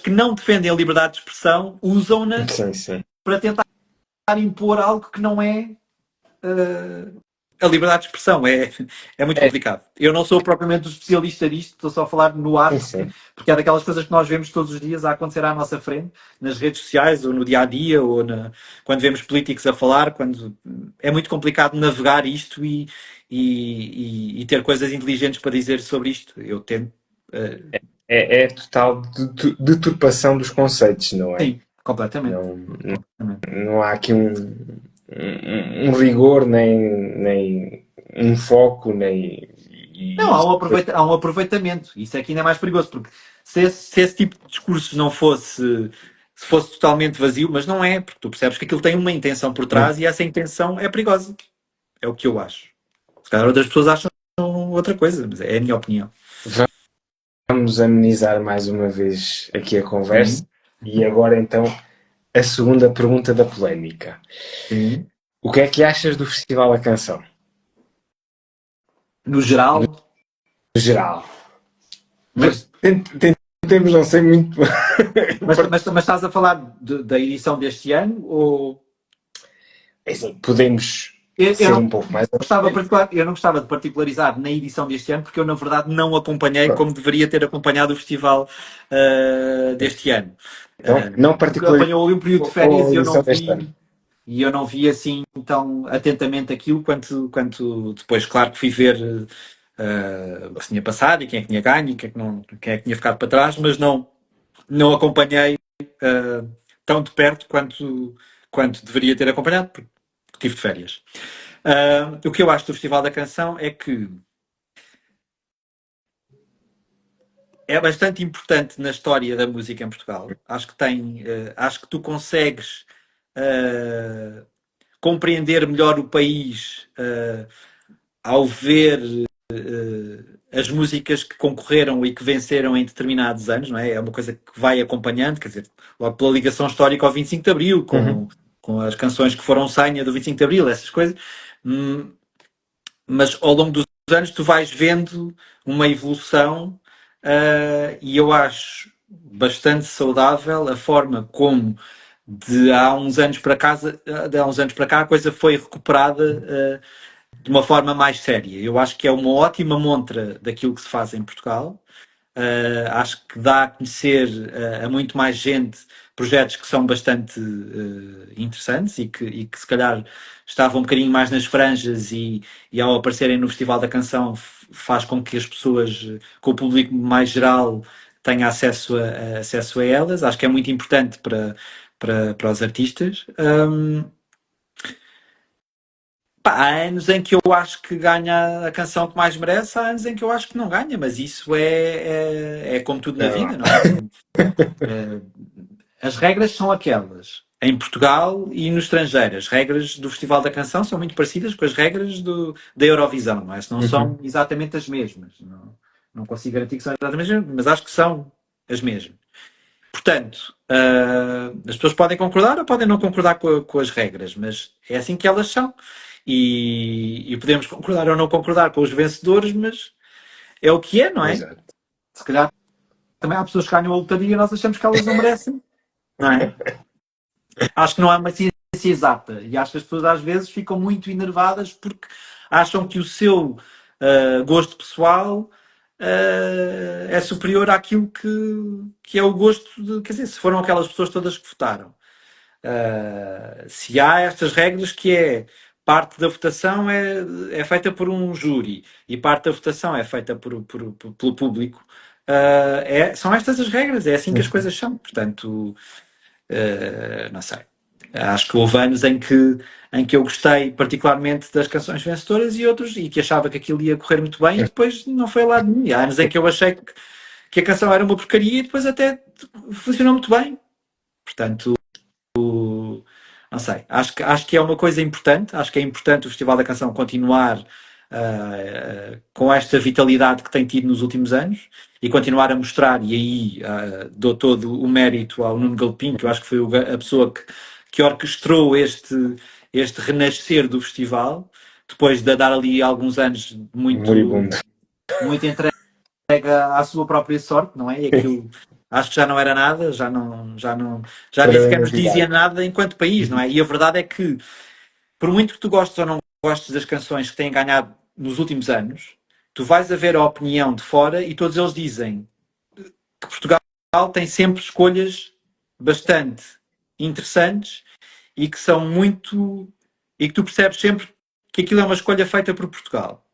que não defendem a liberdade de expressão usam-na Sim, sim. para tentar impor algo que não é a liberdade de expressão. É muito É, complicado. Eu não sou propriamente um especialista disto, estou só a falar no ar sim, porque, sim. porque é daquelas coisas que nós vemos todos os dias a acontecer à nossa frente, nas redes sociais, ou no dia a dia, ou quando vemos políticos a falar, quando é muito complicado navegar isto e ter coisas inteligentes para dizer sobre isto. Eu tento. É total deturpação dos conceitos, não é? Sim, completamente. Não, Completamente. não há aqui um rigor, nem um foco, nem. Não, E depois. há um aproveitamento. Isso é que ainda é mais perigoso, porque se esse tipo de discursos não fosse, se fosse totalmente vazio, mas não é, porque tu percebes que aquilo tem uma intenção por trás e essa intenção é perigosa. É o que eu acho. Se calhar outras pessoas acham outra coisa, mas é a minha opinião. Vamos amenizar mais uma vez aqui a conversa. Sim, E agora então a segunda pergunta da polémica. sim. O que é que achas do Festival da Canção? No No geral, geral. mas, Tentemos não ser muito. mas estás a falar da edição deste ano ou Assim, podemos eu ser não um pouco mais. eu não gostava de particularizar na edição deste ano, porque eu, na verdade, não acompanhei como deveria ter acompanhado o festival deste ano. Então, não Porque particularmente apanhou ali um período de com a férias edição deste ano. e eu não vi assim tão atentamente aquilo quanto depois, claro que fui ver o que se tinha passado e quem é que tinha ganho e quem é que, não, quem é que tinha ficado para trás, mas não acompanhei tão de perto quanto deveria ter acompanhado, porque tive de férias. O que eu acho do Festival da Canção é que é bastante importante na história da música em Portugal. Acho que tu consegues compreender melhor o país ao ver as músicas que concorreram e que venceram em determinados anos, não é? É uma coisa que vai acompanhando, quer dizer, logo pela ligação histórica ao 25 de Abril, Uhum. com as canções que foram senha do 25 de Abril, essas coisas. Mas ao longo dos anos tu vais vendo uma evolução e eu acho bastante saudável a forma como de há uns anos para cá, a coisa foi recuperada de uma forma mais séria. Eu acho que é uma ótima montra daquilo que se faz em Portugal. Acho que dá a conhecer a muito mais gente projetos que são bastante interessantes e que se calhar estavam um bocadinho mais nas franjas e ao aparecerem no Festival da Canção faz com que as pessoas, com o público mais geral, tenha acesso a elas. Acho que é muito importante para os artistas. Pá, há anos em que eu acho que ganha a canção que mais merece, há anos em que eu acho que não ganha, mas isso é como tudo na É lá. vida, não é? as regras são aquelas em Portugal e no estrangeiro. As regras do Festival da Canção são muito parecidas com as regras da Eurovisão, não é? Se não são Uhum. exatamente as mesmas. Não consigo garantir que são exatamente as mesmas, mas acho que são as mesmas. Portanto, as pessoas podem concordar ou podem não concordar com as regras, mas é assim que elas são. E podemos concordar ou não concordar com os vencedores, mas é o que é, não é? Exato. Se calhar também há pessoas que ganham a lotaria e nós achamos que elas não merecem, não é? Acho que não há uma ciência exata e acho que as pessoas às vezes ficam muito enervadas porque acham que o seu gosto pessoal é superior àquilo que é o gosto de. Quer dizer, se foram aquelas pessoas todas que votaram. Se há estas regras que é parte da votação é feita por um júri e parte da votação é feita pelo público, são estas as regras, é assim que as Uhum. coisas são. Portanto, não sei. Acho que houve anos em que eu gostei particularmente das canções vencedoras e outros, e que achava que aquilo ia correr muito bem e depois não foi lá de mim. Há anos em que eu achei que a canção era uma porcaria e depois até funcionou muito bem. Portanto, não sei. Acho que é uma coisa importante. Acho que é importante o Festival da Canção continuar com esta vitalidade que tem tido nos últimos anos e continuar a mostrar, e aí dou todo o mérito ao Nuno Galpim, que eu acho que foi a pessoa que orquestrou este renascer do festival, depois de dar ali alguns anos Moribundo. muito entregue à sua própria sorte, não é? E aquilo acho que já não era nada, já nem Era bem sequer nos dizia novidade. nada enquanto país, não é? E a verdade é que, por muito que tu gostes ou não gostes das canções que têm ganhado nos últimos anos, tu vais a ver a opinião de fora e todos eles dizem que Portugal tem sempre escolhas bastante interessantes e que são muito. E que tu percebes sempre que aquilo é uma escolha feita por Portugal.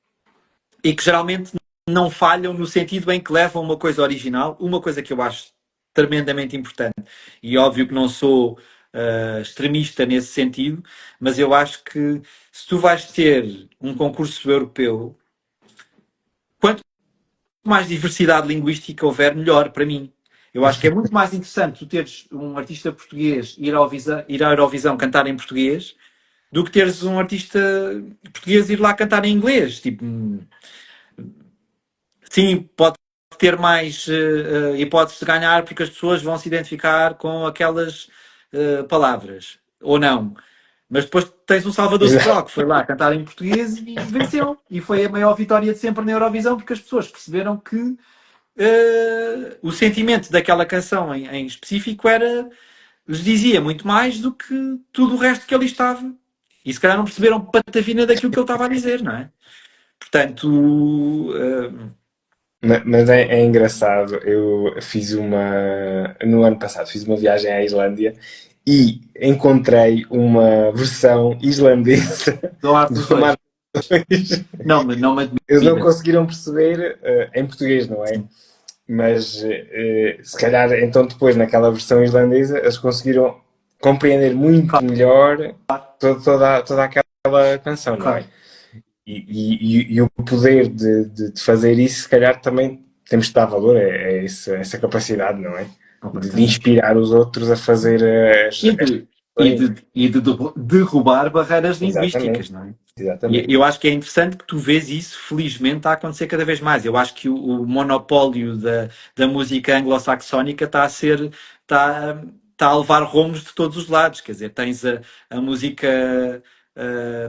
E que geralmente não falham no sentido em que levam uma coisa original, uma coisa que eu acho tremendamente importante. E óbvio que não sou extremista nesse sentido, mas eu acho que se tu vais ter um concurso europeu, quanto mais diversidade linguística houver, melhor para mim. Eu acho que é muito mais interessante tu teres um artista português ir à Eurovisão cantar em português do que teres um artista português ir lá cantar em inglês. Tipo, sim, pode ter mais hipóteses de ganhar porque as pessoas vão se identificar com aquelas palavras, ou não. Mas depois tens um Salvador Exato. Sobral que foi lá cantar em português e venceu. E foi a maior vitória de sempre na Eurovisão porque as pessoas perceberam que o sentimento daquela canção em específico lhes dizia muito mais do que tudo o resto que ali estava. E se calhar não perceberam patavina daquilo que ele estava a dizer, não é? Portanto, Mas é engraçado. Eu fiz uma. No ano passado, fiz uma viagem à Islândia e encontrei uma versão islandesa do Arte do dos Amado Dois. 2. Não me Eles não admira. conseguiram perceber em português, não é? Sim. Mas se calhar então depois naquela versão islandesa eles conseguiram compreender muito Claro, melhor toda aquela canção, não é? claro, E o poder de fazer isso, se calhar também temos de dar valor a essa capacidade, não é? De completamente. inspirar os outros a fazer E as de, e canções. de derrubar barreiras linguísticas, Exatamente, não é? E exatamente. eu acho que é interessante que tu vês isso, felizmente, a acontecer cada vez mais. Eu acho que o monopólio da música anglo-saxónica está, está a levar rumos de todos os lados. Quer dizer, tens a música,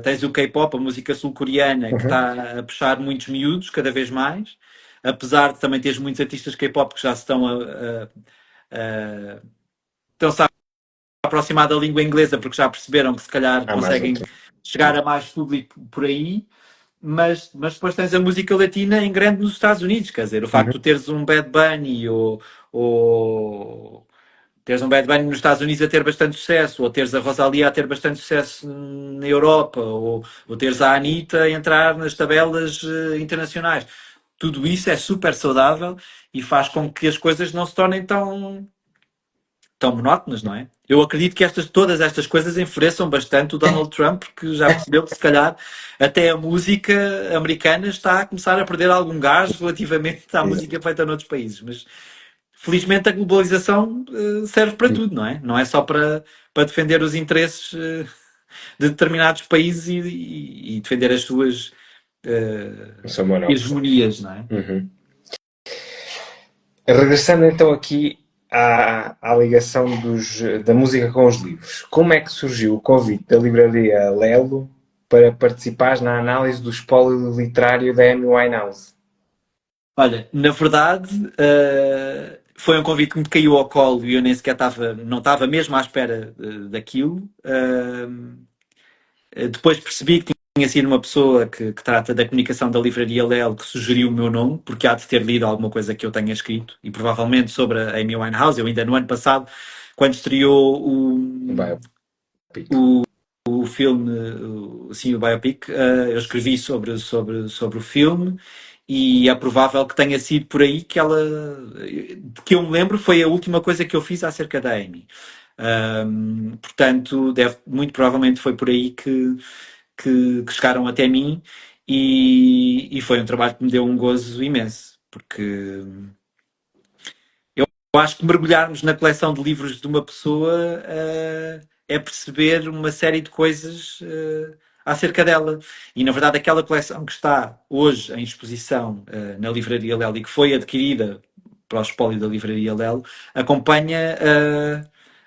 tens o K-pop, a música sul-coreana, que Uhum. está a puxar muitos miúdos cada vez mais. Apesar de também teres muitos artistas K-pop que já se estão estão-se a aproximar da língua inglesa porque já perceberam que se calhar Há mais conseguem outro. chegar a mais público por aí, mas depois tens a música latina em grande nos Estados Unidos, quer dizer, o facto Uhum. de teres um Bad Bunny ou teres um Bad Bunny nos Estados Unidos a ter bastante sucesso, ou teres a Rosalia a ter bastante sucesso na Europa, ou teres a Anitta a entrar nas tabelas internacionais. Tudo isso é super saudável e faz com que as coisas não se tornem tão monótonas, não é? Eu acredito que todas estas coisas enfureçam bastante o Donald Trump, porque já percebeu que se calhar até a música americana está a começar a perder algum gás relativamente à Exato. música feita noutros países. Mas felizmente a globalização serve para tudo, não é? Não é só para defender os interesses de determinados países e defender as suas São monótonos. hegemonias, não é? Uhum. Regressando então aqui à ligação da música com os livros. Como é que surgiu o convite da livraria Lelo para participares na análise do espólio literário da Amy Winehouse? Olha, na verdade, foi um convite que me caiu ao colo e eu nem sequer não estava mesmo à espera daquilo. Depois percebi que tinha sido uma pessoa que trata da comunicação da livraria Lel que sugeriu o meu nome, porque há de ter lido alguma coisa que eu tenha escrito, e provavelmente sobre a Amy Winehouse. Eu ainda no ano passado, quando estreou o filme, sim, o biopic, eu escrevi sobre o filme e é provável que tenha sido por aí que eu me lembro, foi a última coisa que eu fiz acerca da Amy. Portanto, muito provavelmente foi por aí que chegaram até mim e foi um trabalho que me deu um gozo imenso, porque eu acho que mergulharmos na coleção de livros de uma pessoa é perceber uma série de coisas acerca dela. E, na verdade, aquela coleção que está hoje em exposição na Livraria Lelo e que foi adquirida para o espólio da Livraria Lelo, acompanha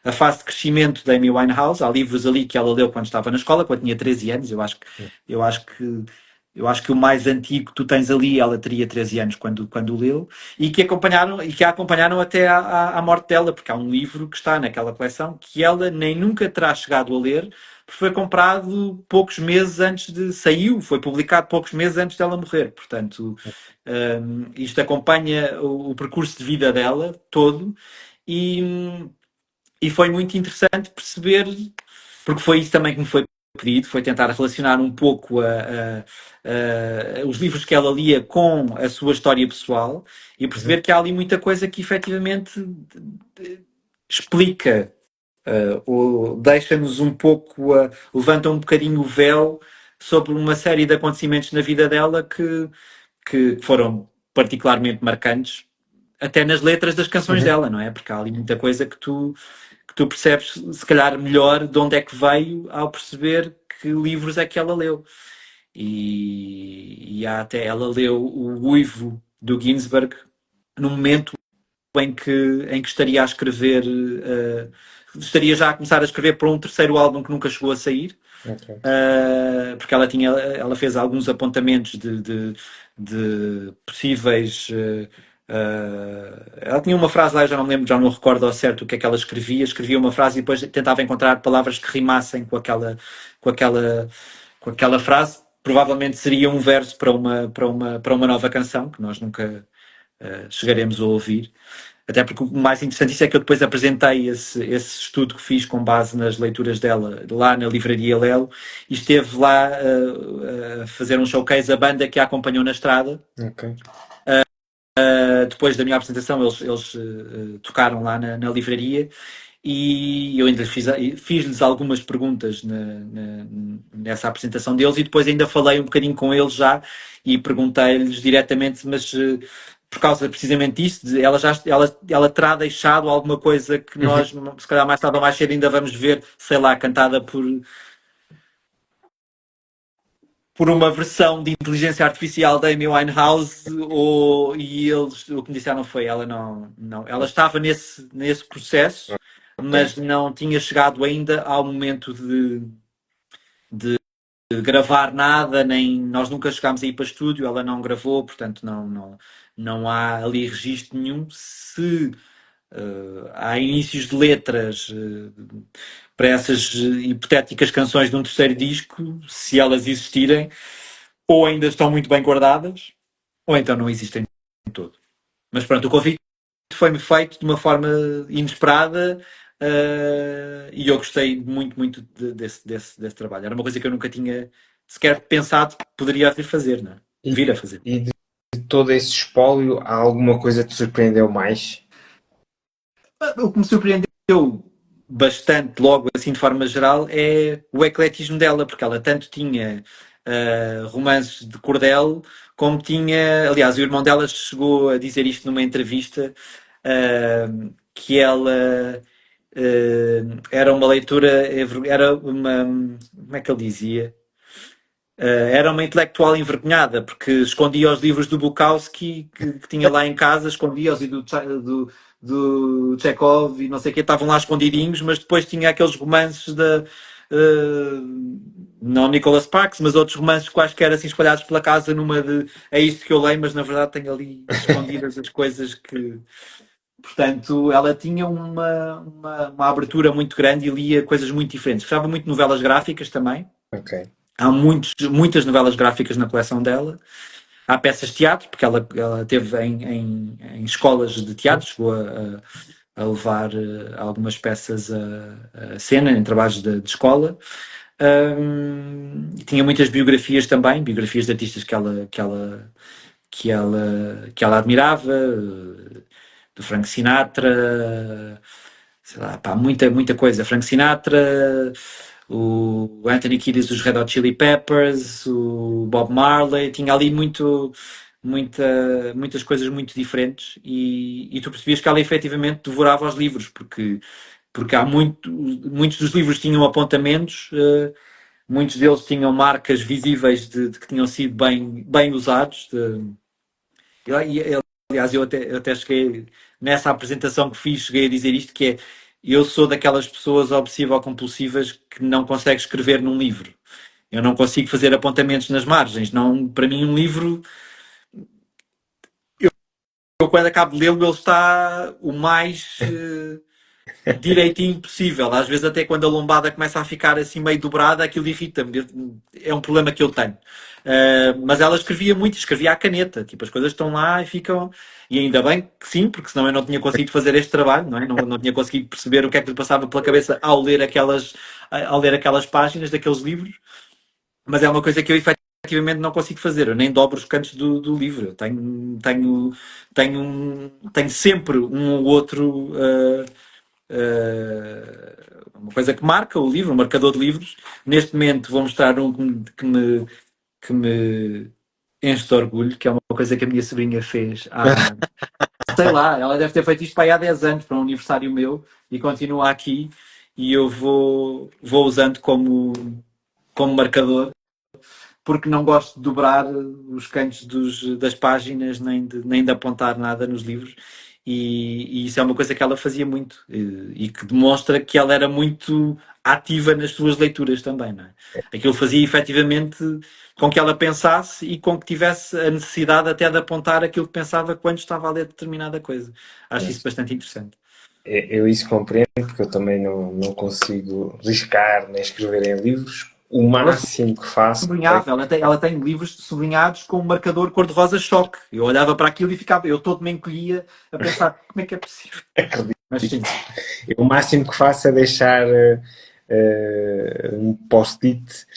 a fase de crescimento da Amy Winehouse. Há livros ali que ela leu quando estava na escola, quando tinha 13 anos. Eu acho que eu acho que o mais antigo que tu tens ali, ela teria 13 anos quando leu, e que a acompanharam até à morte dela, porque há um livro que está naquela coleção que ela nem nunca terá chegado a ler, porque foi comprado poucos meses antes foi publicado poucos meses antes dela morrer. Portanto, isto acompanha o percurso de vida dela todo e, e foi muito interessante perceber, porque foi isso também que me foi pedido, foi tentar relacionar um pouco os livros que ela lia com a sua história pessoal e perceber que há ali muita coisa que efetivamente explica ou deixa-nos um pouco, levanta um bocadinho o véu sobre uma série de acontecimentos na vida dela que foram particularmente marcantes, até nas letras das canções dela, não é? Porque há ali muita coisa que tu percebes, se calhar, melhor de onde é que veio ao perceber que livros é que ela leu. E há até ela leu o Uivo do Ginsberg no momento em que estaria a escrever, estaria já a começar a escrever para um terceiro álbum que nunca chegou a sair. Okay. Porque ela fez alguns apontamentos de possíveis. Ela tinha uma frase lá, eu já não me lembro, já não recordo ao certo o que é que ela escrevia uma frase e depois tentava encontrar palavras que rimassem com aquela frase. Provavelmente seria um verso para uma nova canção que nós nunca chegaremos a ouvir. Até porque o mais interessante isso é que eu depois apresentei esse estudo que fiz com base nas leituras dela lá na Livraria Lelo e esteve lá a fazer um showcase a banda que a acompanhou na estrada. Okay. Depois da minha apresentação eles tocaram lá na livraria e eu ainda fiz-lhes algumas perguntas nessa apresentação deles e depois ainda falei um bocadinho com eles já e perguntei-lhes diretamente, mas por causa precisamente disso, ela terá deixado alguma coisa que nós, se calhar mais tarde ou mais cedo, ainda vamos ver, sei lá, cantada por uma versão de inteligência artificial da Amy Winehouse, e eles, o que me disseram foi, ela não, ela estava nesse processo, mas não tinha chegado ainda ao momento de gravar nada, nem nós nunca chegámos a ir para estúdio, ela não gravou, portanto não há ali registro nenhum. Se há inícios de letras para essas hipotéticas canções de um terceiro disco, se elas existirem, ou ainda estão muito bem guardadas, ou então não existem de todo. Mas pronto, o convite foi-me feito de uma forma inesperada e eu gostei muito desse trabalho. Era uma coisa que eu nunca tinha sequer pensado que poderia vir fazer, não é? Vir a fazer. E de todo esse espólio, há alguma coisa que te surpreendeu mais? O que me surpreendeu bastante, logo assim de forma geral, é o ecletismo dela, porque ela tanto tinha romances de cordel, como tinha. Aliás, o irmão dela chegou a dizer isto numa entrevista. que ela era uma leitura, era uma, como é que ele dizia? Era uma intelectual envergonhada, porque escondia os livros do Bukowski que tinha lá em casa, escondia-os e do Chekhov e não sei o que, estavam lá escondidinhos, mas depois tinha aqueles romances da. Não Nicholas Sparks, mas outros romances quaisquer assim espalhados pela casa numa de é isto que eu leio, mas na verdade tenho ali escondidas as coisas que. Portanto, ela tinha uma abertura muito grande e lia coisas muito diferentes. Gostava muito de novelas gráficas também. Ok. Há muitas novelas gráficas na coleção dela. Há peças de teatro, porque ela teve em escolas de teatro, chegou a levar algumas peças a cena, em trabalhos de escola. Tinha muitas biografias também, biografias de artistas que ela admirava, do Frank Sinatra, sei lá, pá, muita coisa. Frank Sinatra, o Anthony Kiedis dos Red Hot Chili Peppers, o Bob Marley, tinha ali muitas coisas muito diferentes e tu percebias que ela efetivamente devorava os livros, porque muitos dos livros tinham apontamentos, muitos deles tinham marcas visíveis de que tinham sido bem usados. Aliás, eu até cheguei, nessa apresentação que fiz, cheguei a dizer isto, que é, eu sou daquelas pessoas obsessivo-compulsivas que não consegue escrever num livro. Eu não consigo fazer apontamentos nas margens. Não, para mim, um livro, eu quando acabo de lê-lo, ele está o mais direitinho possível. Às vezes, até quando a lombada começa a ficar assim meio dobrada, aquilo irrita-me. É um problema que eu tenho. Mas ela escrevia muito, escrevia à caneta. Tipo, as coisas estão lá e ficam. E ainda bem que sim, porque senão eu não tinha conseguido fazer este trabalho, não é? Não tinha conseguido perceber o que é que lhe passava pela cabeça ao ler aquelas páginas daqueles livros. Mas é uma coisa que eu efetivamente não consigo fazer. Eu nem dobro os cantos do livro. Eu tenho sempre um ou outro. Uma coisa que marca o livro, um marcador de livros. Neste momento vou mostrar um que me enche de orgulho, que é uma coisa que a minha sobrinha fez sei lá, ela deve ter feito isto para aí há 10 anos, para um aniversário meu, e continua aqui, e eu vou usando como marcador, porque não gosto de dobrar os cantos das páginas, nem de apontar nada nos livros. E isso é uma coisa que ela fazia muito e que demonstra que ela era muito ativa nas suas leituras também, não é? Aquilo fazia efetivamente com que ela pensasse e com que tivesse a necessidade até de apontar aquilo que pensava quando estava a ler determinada coisa. Acho isso bastante interessante. Eu isso compreendo, porque eu também não consigo riscar nem escrever em livros. O Ela máximo que faço é sublinhava, ela tem livros sublinhados com um marcador cor-de-rosa choque. Eu olhava para aquilo e ficava, eu todo me encolhia a pensar como é que é possível. acredito. Mas sim, O máximo que faço é deixar um post-it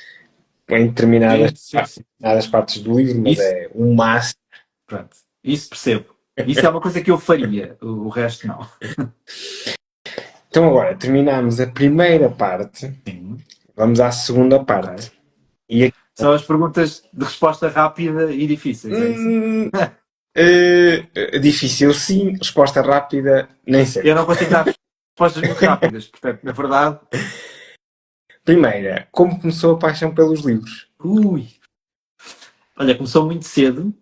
em determinadas partes do livro, mas Isso, é o máximo. pronto, isso percebo. Isso é uma coisa que eu faria, o resto não. Então agora terminamos a primeira parte, Sim, vamos à segunda ok. parte. E aqui, São as perguntas de resposta rápida e difíceis, é isso? difícil sim, resposta rápida nem Eu sempre. não consigo dar respostas muito rápidas, portanto, na verdade, Primeira, como começou a paixão pelos livros? ui. Olha, começou muito cedo.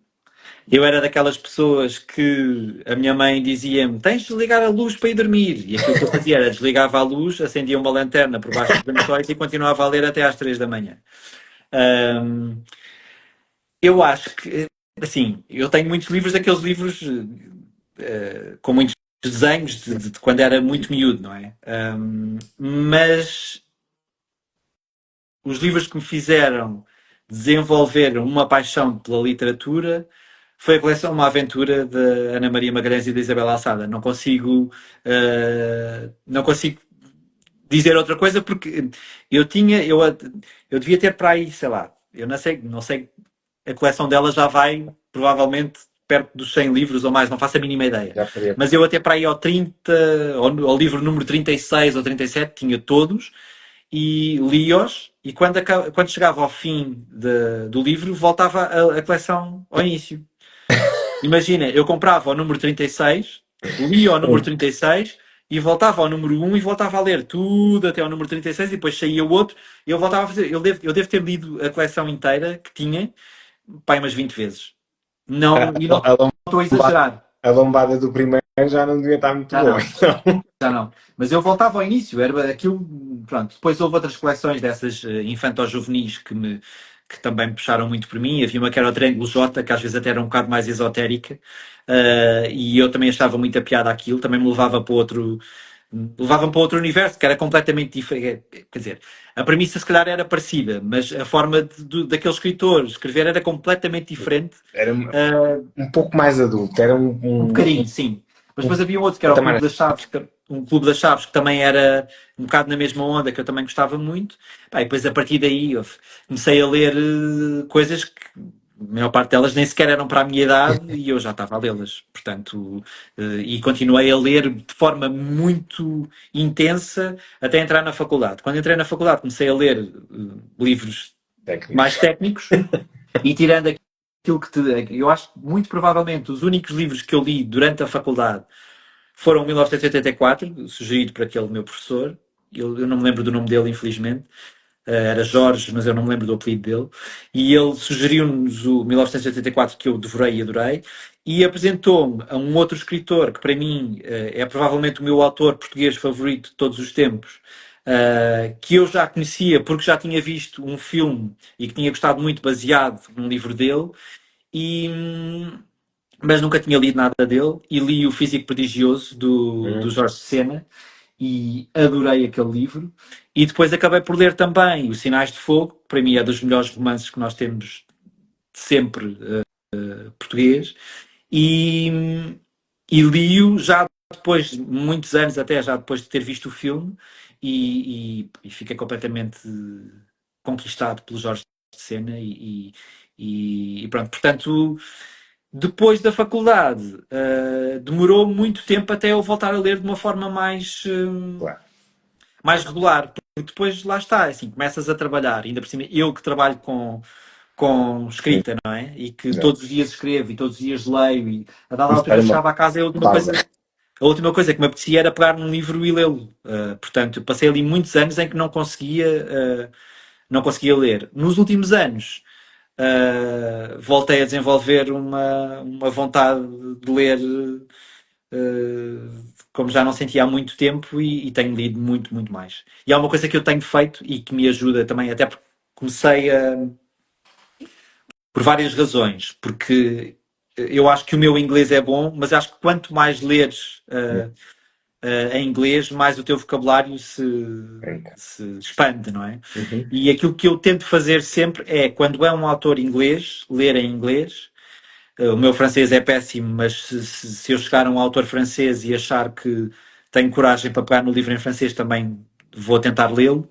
Eu era daquelas pessoas que a minha mãe dizia-me: tens de ligar a luz para ir dormir. E aquilo que eu fazia era desligava a luz, acendia uma lanterna por baixo dos lençóis e continuava a ler até às 3 da manhã. Ahm, eu acho que, assim, eu tenho muitos livros, daqueles livros com muitos desenhos de quando era muito miúdo, não é? Mas os livros que me fizeram desenvolver uma paixão pela literatura foi a coleção Uma Aventura de Ana Maria Magalhães e de Isabel Assada. Não consigo dizer outra coisa porque eu devia ter para aí, sei lá, eu não sei, a coleção dela já vai provavelmente perto dos 100 livros ou mais, não faço a mínima ideia. Já podia. Mas eu até para aí ao 30, ao livro número 36 ou 37, tinha todos e li-os, e quando chegava ao fim do livro, voltava a coleção ao início. Imagina, eu comprava o número 36 lia ao número 36 e voltava ao número 1 e voltava a ler tudo até ao número 36 e depois saía o outro e eu voltava a fazer. Eu devo ter lido a coleção inteira que tinha, pai, umas 20 vezes. A, Não, e não a estou a lombada, exagerar. a lombada do primeiro já não devia estar muito Já boa. não. Já não. Mas eu voltava ao início, era aquilo. Pronto. Depois houve outras coleções dessas infanto-juvenis que também me puxaram muito por mim. Havia uma que era o Triângulo J, que às vezes até era um bocado mais esotérica, e eu também achava muita piada aquilo, também me levava para outro universo que era completamente diferente. Quer dizer, a premissa se calhar era parecida, mas a forma daquele escritor escrever era completamente diferente. Era Uh, um pouco mais adulto, era um bocadinho, sim. Mas um depois havia outro que era o patamar Clube das Chaves, um Clube das Chaves que também era um bocado na mesma onda, que eu também gostava muito. Pá, e depois a partir daí comecei a ler coisas que a maior parte delas nem sequer eram para a minha idade e eu já estava a lê-las. Portanto, e continuei a ler de forma muito intensa até entrar na faculdade. Quando entrei na faculdade comecei a ler livros mais técnicos. técnicos e tirando aquilo que eu acho que muito provavelmente os únicos livros que eu li durante a faculdade foram 1984, sugerido por aquele meu professor. Eu não me lembro do nome dele, infelizmente. Era Jorge, mas eu não me lembro do apelido dele. E ele sugeriu-nos o 1984, que eu devorei e adorei, e apresentou-me a um outro escritor que, para mim, é provavelmente o meu autor português favorito de todos os tempos, que eu já conhecia porque já tinha visto um filme e que tinha gostado muito, baseado num livro dele, e, mas nunca tinha lido nada dele. E li O Físico Prodigioso, do Jorge Sena, e adorei aquele livro. E depois acabei por ler também Os Sinais de Fogo, que para mim é dos melhores romances que nós temos sempre português, e, e li-o já depois, muitos anos até, já depois de ter visto o filme, e fiquei completamente conquistado pelo Jorge de Sena e pronto. Portanto, depois da faculdade, demorou muito tempo até eu voltar a ler de uma forma Claro. mais regular, porque depois lá está, assim, começas a trabalhar, ainda por cima, eu que trabalho com Sim, escrita, não é? E que exato. todos os dias escrevo e todos os dias leio, e a dada Começar altura eu uma chegava a casa e pausa. a última coisa que me apetecia era pegar num livro e lê-lo. Portanto, eu passei ali muitos anos em que não conseguia ler. Nos últimos anos, voltei a desenvolver uma vontade de ler, como já não sentia há muito tempo, e tenho lido muito, muito mais. E há uma coisa que eu tenho feito e que me ajuda também, até porque comecei por várias razões, porque eu acho que o meu inglês é bom, mas acho que quanto mais leres em inglês, mais o teu vocabulário se expande, não é? Uhum. E aquilo que eu tento fazer sempre é, quando é um autor inglês, ler em inglês. O meu francês é péssimo, mas se eu chegar a um autor francês e achar que tenho coragem para pegar no livro em francês, também vou tentar lê-lo.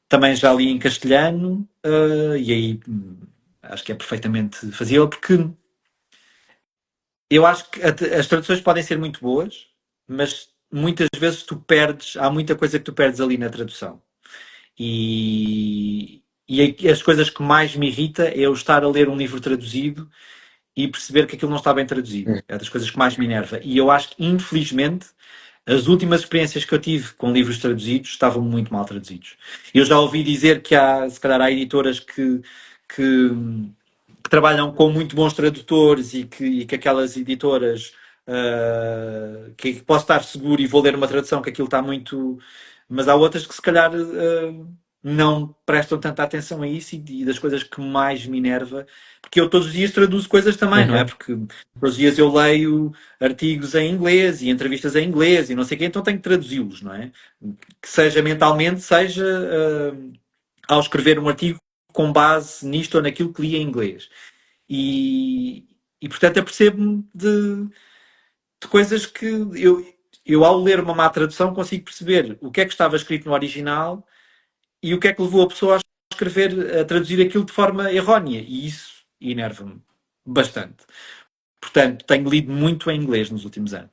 Também já li em castelhano, e aí acho que é perfeitamente fazível, porque eu acho que as traduções podem ser muito boas, mas muitas vezes há muita coisa que tu perdes ali na tradução. E as coisas que mais me irrita é eu estar a ler um livro traduzido e perceber que aquilo não está bem traduzido. É das coisas que mais me enerva. E eu acho que, infelizmente, as últimas experiências que eu tive com livros traduzidos estavam muito mal traduzidos. Eu já ouvi dizer que se calhar há editoras que, que trabalham com muito bons tradutores e que aquelas editoras, que posso estar seguro e vou ler uma tradução que aquilo está muito. Mas há outras que se calhar não prestam tanta atenção a isso, e das coisas que mais me enerva, porque eu todos os dias traduzo coisas também, não é? Uhum. Porque todos os dias eu leio artigos em inglês e entrevistas em inglês e não sei o quê, então tenho que traduzi-los, não é? Que seja mentalmente, seja ao escrever um artigo com base nisto ou naquilo que li em inglês. E portanto, apercebo-me de coisas que eu, ao ler uma má tradução, consigo perceber o que é que estava escrito no original e o que é que levou a pessoa a escrever, a traduzir aquilo de forma errónea. E isso enerva-me bastante. Portanto, tenho lido muito em inglês nos últimos anos.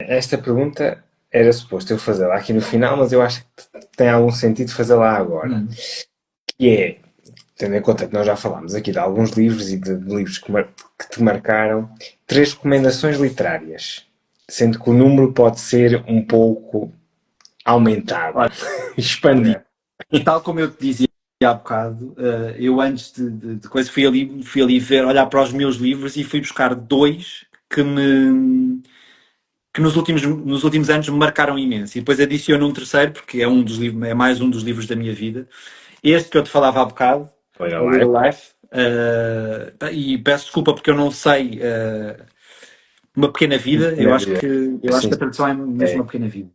Esta pergunta era suposto eu fazê-la aqui no final, mas eu acho que tem algum sentido fazê-la agora. Hum. Que é, tendo em conta que nós já falámos aqui de alguns livros e de livros que te marcaram, três recomendações literárias, sendo que o número pode ser um pouco aumentado, expandido. Olha, tal como eu te dizia há bocado, eu antes de coisa fui ali ver, olhar para os meus livros e fui buscar dois que nos últimos anos me marcaram imenso. E depois adiciono um terceiro, porque é um dos livros, é mais um dos livros da minha vida. Este que eu te falava há bocado, Olha A lá, Little Life, e peço desculpa porque eu não sei Uma Pequena Vida, na vida. eu acho Sim, que a tradução é mesmo é. Uma Pequena Vida.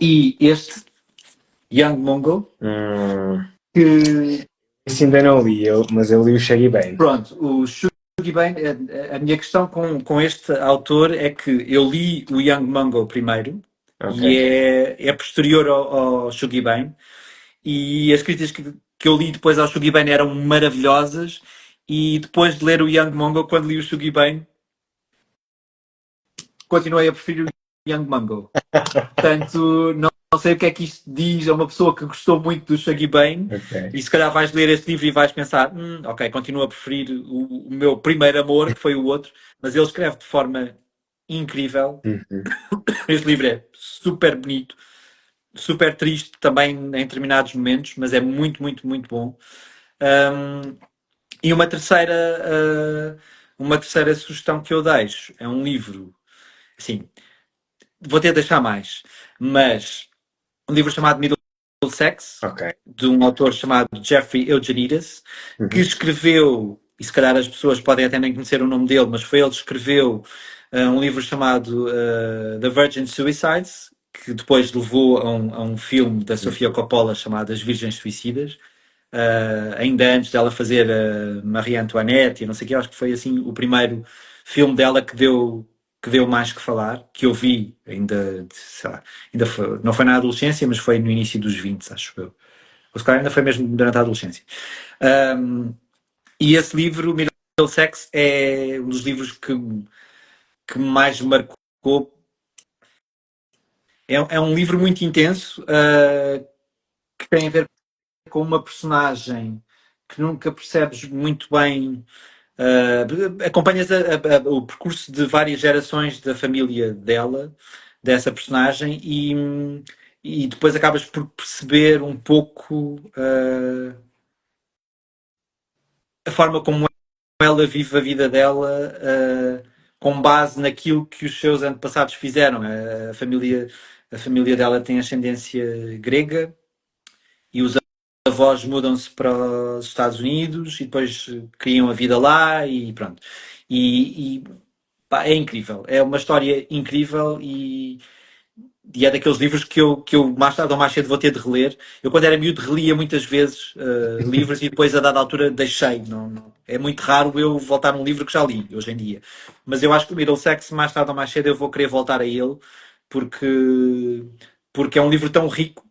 E este, Young Mongo, que Esse ainda não li, mas eu li o Shaggy Bane. pronto, o Shuggy Bane, a minha questão com este autor é que eu li o Young Mongo primeiro, Ok. e é posterior ao Shuggy Bane, e as críticas que eu li depois ao Shuggy Bane eram maravilhosas, e depois de ler o Young Mongo, quando li o Shuggy Bane, continuei a preferir o Young Mango. Portanto, não sei o que é que isto diz a uma pessoa que gostou muito do Shaggy Bane, Ok. e se calhar vais ler este livro e vais pensar, ok, continuo a preferir o meu primeiro amor, que foi o outro, mas ele escreve de forma incrível. Uhum. Este livro é super bonito, super triste também em determinados momentos, mas é muito, muito, muito bom. Um, e uma terceira sugestão que eu deixo é um livro, assim, vou ter de deixar mais, mas um livro chamado Middlesex, Ok. de um autor chamado Jeffrey Eugenides, que Uhum. escreveu, e se calhar as pessoas podem até nem conhecer o nome dele, mas foi ele que escreveu um livro chamado The Virgin Suicides, que depois levou a um filme da Sofia Coppola chamado As Virgens Suicidas, ainda antes dela fazer Marie Antoinette e não sei o que, acho que foi assim o primeiro filme dela que deu mais que falar, que eu vi ainda, sei lá, ainda foi, não foi na adolescência, mas foi no início dos 20, acho eu. Ou se calhar ainda foi mesmo durante a adolescência. E esse livro, Middlesex, é um dos livros que mais me marcou. É um livro muito intenso, que tem a ver com uma personagem que nunca percebes muito bem. Acompanhas o percurso de várias gerações da família dela, dessa personagem, e depois acabas por perceber um pouco a forma como ela vive a vida dela, com base naquilo que os seus antepassados fizeram. A família dela tem ascendência grega e os avós mudam-se para os Estados Unidos e depois criam a vida lá e pronto. E pá, é incrível, é uma história incrível e é daqueles livros que eu mais tarde ou mais cedo vou ter de reler. Eu, quando era miúdo, relia muitas vezes livros e depois, a dada altura, deixei. É muito raro eu voltar a um livro que já li, hoje em dia. Mas eu acho que o Middlesex, mais tarde ou mais cedo, eu vou querer voltar a ele, porque, porque é um livro tão rico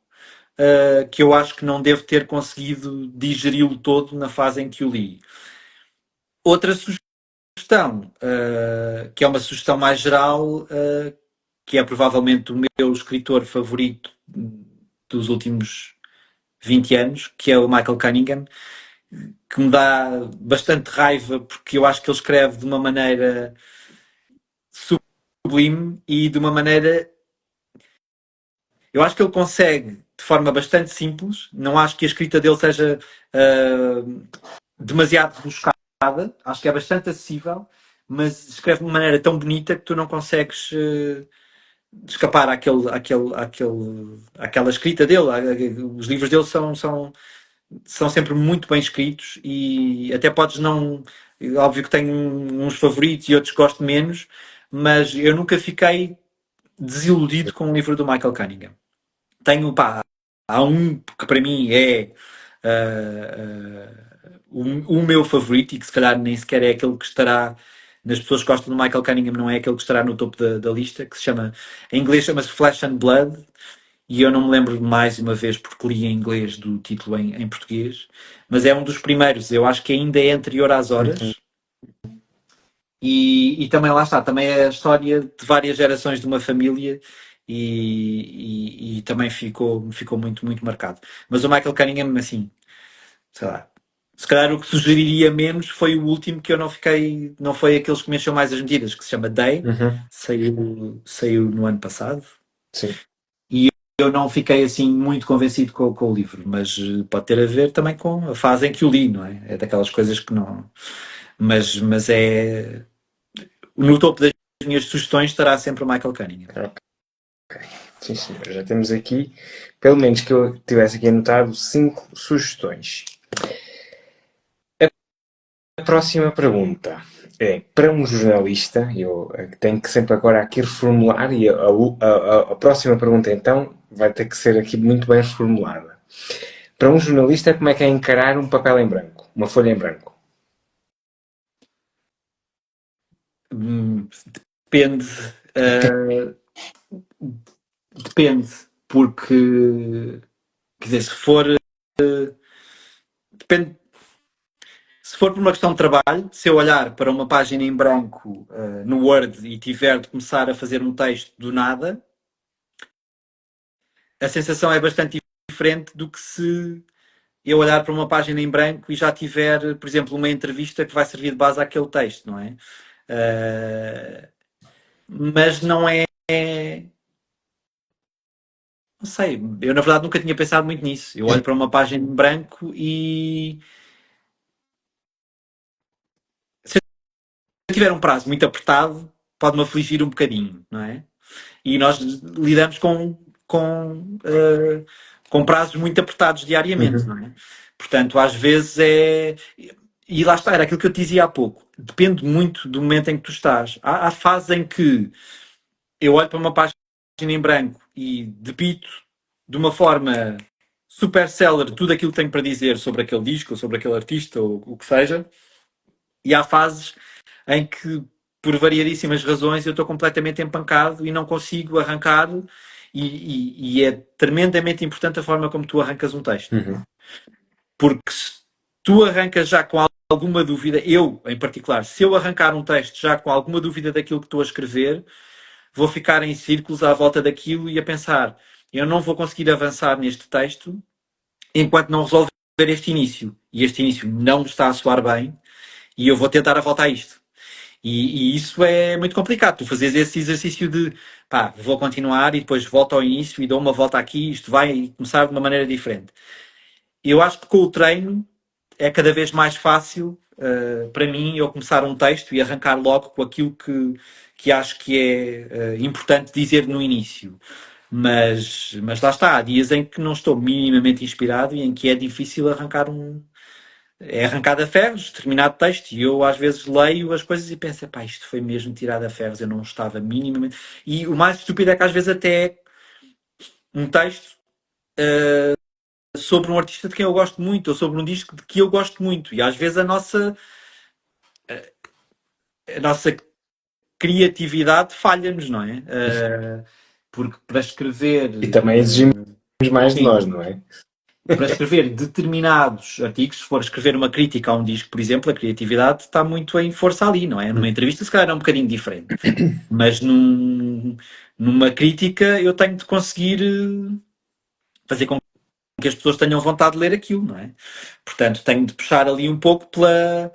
que eu acho que não devo ter conseguido digeri-lo todo na fase em que o li. Outra sugestão, que é uma sugestão mais geral, que é provavelmente o meu escritor favorito dos últimos 20 anos, que é o Michael Cunningham, que me dá bastante raiva porque eu acho que ele escreve de uma maneira sublime e de uma maneira. Eu acho que ele consegue de forma bastante simples, não acho que a escrita dele seja demasiado rebuscada, acho que é bastante acessível, mas escreve de uma maneira tão bonita que tu não consegues escapar àquela escrita dele. Os livros dele são sempre muito bem escritos e até podes não. Óbvio que tenho uns favoritos e outros que gosto menos, mas eu nunca fiquei desiludido com o livro do Michael Cunningham. Tenho, pá, há um que para mim é o meu favorito e que se calhar nem sequer é aquele que estará nas pessoas que gostam do Michael Cunningham, não é aquele que estará no topo da lista, que se chama, em inglês chama-se Flesh and Blood, e eu não me lembro mais uma vez porque li em inglês do título em português, mas é um dos primeiros, eu acho que ainda é anterior às Uhum. horas, e também lá está, também é a história de várias gerações de uma família e também ficou muito, muito marcado. Mas o Michael Cunningham, assim, sei lá, Se calhar o que sugeriria menos foi o último que eu não fiquei, não foi aqueles que me encheu mais as medidas, que se chama Day, Uhum. saiu no ano passado. Sim. E eu não fiquei assim muito convencido com o livro, mas pode ter a ver também com a fase em que o li, não é? É daquelas coisas que não. Mas é. No topo das minhas sugestões estará sempre o Michael Cunningham. Ok. Sim, senhor. Já temos aqui, pelo menos que eu tivesse aqui anotado, 5 sugestões. A próxima pergunta é, para um jornalista, eu tenho que sempre agora aqui reformular, e a próxima pergunta então vai ter que ser aqui muito bem reformulada. Para um jornalista, como é que é encarar um papel em branco, uma folha em branco? Depende. uh, Depende, porque. Quer dizer, se for. Depende. Se for por uma questão de trabalho, se eu olhar para uma página em branco no Word e tiver de começar a fazer um texto do nada, a sensação é bastante diferente do que se eu olhar para uma página em branco e já tiver, por exemplo, uma entrevista que vai servir de base àquele texto, não é? Mas não é. Não sei, eu na verdade nunca tinha pensado muito nisso. Eu olho para uma página em branco e se eu tiver um prazo muito apertado, pode-me afligir um bocadinho, não é? E nós lidamos com prazos muito apertados diariamente, Uhum. não é? Portanto, às vezes é. E lá está, era aquilo que eu te dizia há pouco. Depende muito do momento em que tu estás. Há fases em que eu olho para uma página em branco e debito de uma forma super seller tudo aquilo que tenho para dizer sobre aquele disco, ou sobre aquele artista, ou o que seja. E há fases em que, por variadíssimas razões, eu estou completamente empancado e não consigo arrancar. E é tremendamente importante a forma como tu arrancas um texto. Uhum. Porque se tu arrancas já com alguma dúvida, eu em particular, se eu arrancar um texto já com alguma dúvida daquilo que estou a escrever, vou ficar em círculos à volta daquilo e a pensar, eu não vou conseguir avançar neste texto enquanto não resolver este início. E este início não me está a soar bem e eu vou tentar a volta a isto. E isso é muito complicado. Tu fazes esse exercício de pá, vou continuar e depois volto ao início e dou uma volta aqui, isto vai começar de uma maneira diferente. Eu acho que com o treino é cada vez mais fácil para mim eu começar um texto e arrancar logo com aquilo que acho que é importante dizer no início. Mas lá está, há dias em que não estou minimamente inspirado e em que é difícil arrancar é arrancado a ferros, determinado texto, e eu às vezes leio as coisas e penso, pá, isto foi mesmo tirado a ferros, eu não estava minimamente. E o mais estúpido é que às vezes até é um texto sobre um artista de quem eu gosto muito, ou sobre um disco de que eu gosto muito, e às vezes a nossa criatividade falha-nos, não é? Porque para escrever, E também exigimos mais de nós, sim, não é? para escrever determinados artigos, se for escrever uma crítica a um disco, por exemplo, a criatividade está muito em força ali, não é? Numa entrevista, se calhar é um bocadinho diferente. Mas numa crítica eu tenho de conseguir fazer com que as pessoas tenham vontade de ler aquilo, não é? Portanto, tenho de puxar ali um pouco pela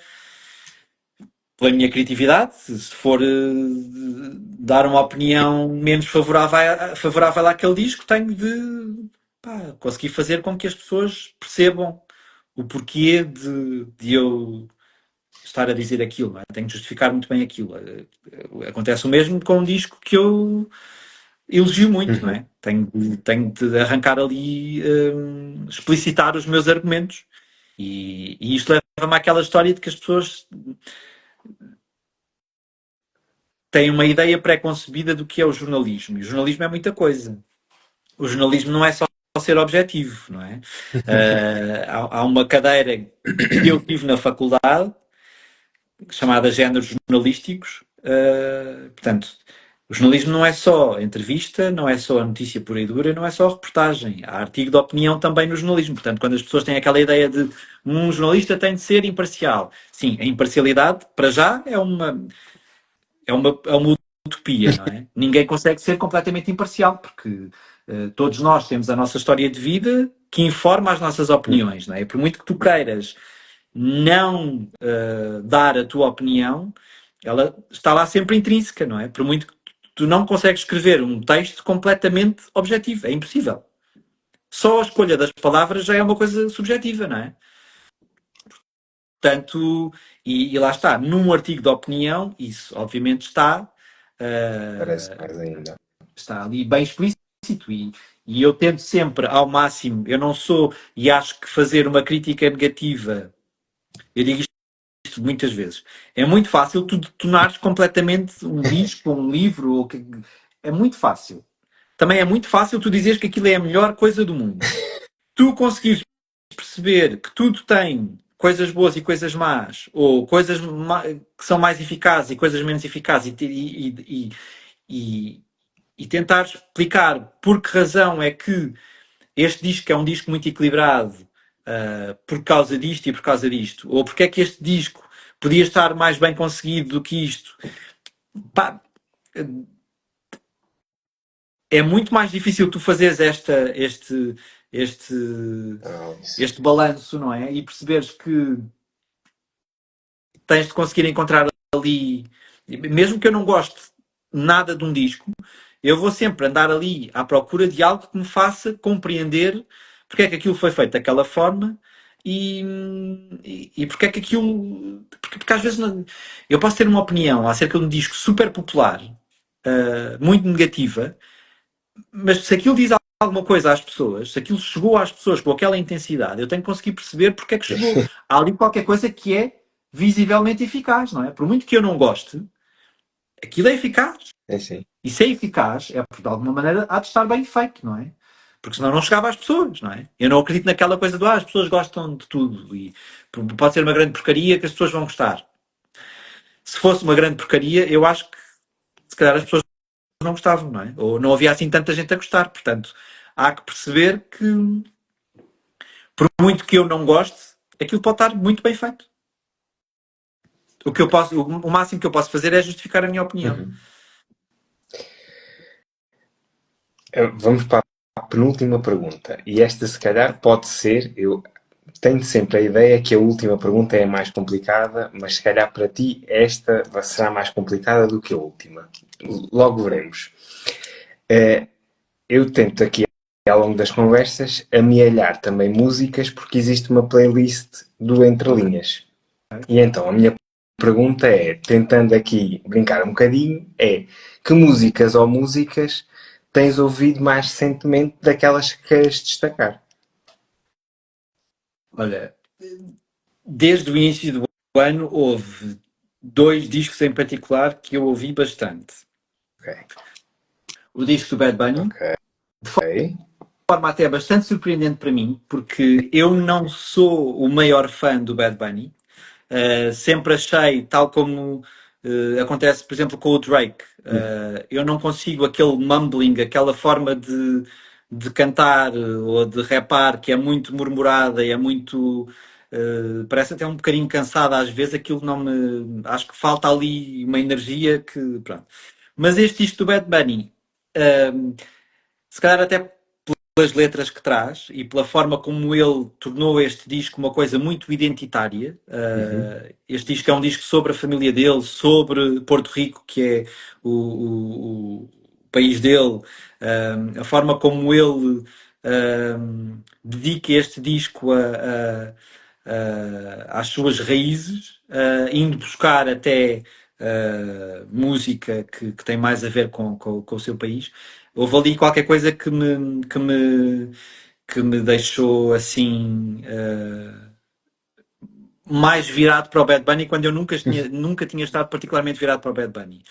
minha criatividade. Se for dar uma opinião menos favorável àquele disco, tenho de conseguir fazer com que as pessoas percebam o porquê de eu estar a dizer aquilo. Não é? Tenho de justificar muito bem aquilo. Acontece o mesmo com um disco que eu elogio muito, não Uhum. é? Tenho de arrancar ali, explicitar os meus argumentos. E isto leva-me àquela história de que as pessoas têm uma ideia pré-concebida do que é o jornalismo. E o jornalismo é muita coisa. O jornalismo não é só ser objetivo, não é? Há uma cadeira que eu tive na faculdade chamada Géneros Jornalísticos. Portanto, o jornalismo não é só entrevista, não é só notícia pura e dura, não é só reportagem. Há artigo de opinião também no jornalismo. Portanto, quando as pessoas têm aquela ideia de um jornalista tem de ser imparcial. Sim, a imparcialidade, para já, é uma utopia, não é? Ninguém consegue ser completamente imparcial, porque todos nós temos a nossa história de vida que informa as nossas opiniões, não é? Por muito que tu queiras não dar a tua opinião, ela está lá sempre intrínseca, não é? Por muito que tu não consegues escrever um texto completamente objetivo, é impossível. Só a escolha das palavras já é uma coisa subjetiva, não é? Portanto, e lá está, num artigo de opinião, isso obviamente Parece uh, mais ainda. está ali bem explícito e eu tento sempre ao máximo, eu não sou, e acho que fazer uma crítica negativa, eu digo isto muitas vezes, é muito fácil tu detonares completamente um disco, um livro, é muito fácil. Também é muito fácil tu dizeres que aquilo é a melhor coisa do mundo. Tu conseguires perceber que tudo tem coisas boas e coisas más, ou coisas que são mais eficazes e coisas menos eficazes, e, e tentar explicar por que razão é que este disco é um disco muito equilibrado por causa disto e por causa disto, ou porque é que este disco podia estar mais bem conseguido do que isto. Pá, é muito mais difícil tu fazeres este, Análise. este balanço, não é? E perceberes que tens de conseguir encontrar ali, mesmo que eu não goste nada de um disco, eu vou sempre andar ali à procura de algo que me faça compreender porque é que aquilo foi feito daquela forma e, e porque é que aquilo. Porque às vezes eu posso ter uma opinião acerca de um disco super popular, muito negativa, mas se aquilo diz alguma coisa às pessoas, se aquilo chegou às pessoas com aquela intensidade, eu tenho que conseguir perceber porque é que chegou. Há ali qualquer coisa que é visivelmente eficaz, não é? Por muito que eu não goste, aquilo é eficaz. É sim. E se é eficaz, é porque de alguma maneira há de estar bem feito, não é? Porque senão não chegava às pessoas, não é? Eu não acredito naquela coisa do as pessoas gostam de tudo e pode ser uma grande porcaria que as pessoas vão gostar. Se fosse uma grande porcaria, eu acho que se calhar as pessoas não gostavam, não é? Ou não havia assim tanta gente a gostar. Portanto, há que perceber que, por muito que eu não goste, aquilo pode estar muito bem feito. O que eu posso, o máximo que eu posso fazer é justificar a minha opinião. Uhum. Vamos para a penúltima pergunta. E esta, se calhar, pode ser. Eu tenho sempre a ideia que a última pergunta é a mais complicada, mas se calhar para ti esta será mais complicada do que a última. Logo veremos. Eu tento aqui, ao longo das conversas, amealhar também músicas, porque existe uma playlist do Entre Ok. Linhas. E então, a minha pergunta é, tentando aqui brincar um bocadinho, é que músicas ou músicas tens ouvido mais recentemente daquelas que queres destacar? Olha, desde o início do ano houve dois discos em particular que eu ouvi bastante. Ok. O disco do Bad Bunny, Ok. de forma até bastante surpreendente para mim, porque eu não sou o maior fã do Bad Bunny. Sempre achei, tal como acontece, por exemplo, com o Drake, eu não consigo aquele mumbling, aquela forma de cantar ou de rapar que é muito murmurada e é muito. Parece até um bocadinho cansada às vezes, aquilo não me. Acho que falta ali uma energia que. Pronto. Mas este isto do Bad Bunny, se calhar até pelas letras que traz e pela forma como ele tornou este disco uma coisa muito identitária. Uhum. Este disco é um disco sobre a família dele, sobre Porto Rico, que é o país dele, a forma como ele dedica este disco às suas raízes, indo buscar até música que tem mais a ver com o seu país. Houve ali qualquer coisa que me deixou assim mais virado para o Bad Bunny quando eu nunca tinha estado particularmente virado para o Bad Bunny.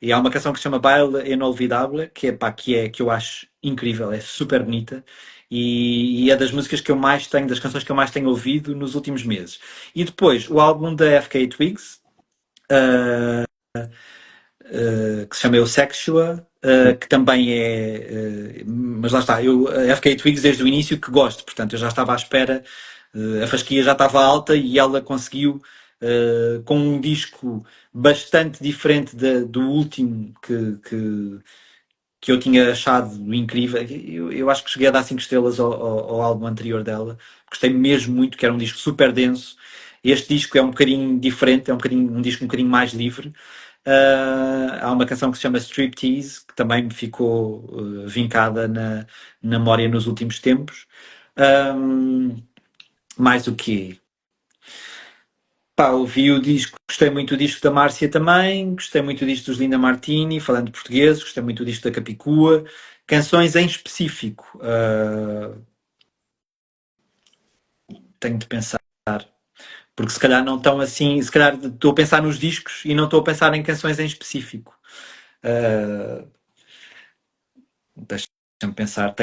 E há uma canção que se chama Baile Inolvidable, que é, pá, que eu acho incrível, é super bonita. E é das músicas que eu mais tenho, das canções que eu mais tenho ouvido nos últimos meses. E depois, o álbum da FK Twigs, que se chama Eu Sexua, que também é. Mas lá está, eu a FK Twigs desde o início que gosto, portanto eu já estava à espera, a fasquia já estava alta e ela conseguiu, com um disco bastante diferente do último que eu tinha achado incrível. Eu acho que cheguei a dar 5 estrelas ao álbum anterior dela. Gostei mesmo muito, que era um disco super denso Este disco é um bocadinho diferente, é um disco um bocadinho mais livre. Há uma canção que se chama Striptease, que também me ficou vincada na memória nos últimos tempos. Um, mais o quê? Pá, ouvi o disco, gostei muito do disco da Márcia também, gostei muito do disco dos Linda Martini, falando português, gostei muito do disco da Capicua. Canções em específico, tenho de pensar, porque se calhar não estão assim, se calhar estou a pensar nos discos e não estou a pensar em canções em específico. Uh, Deixa-me pensar,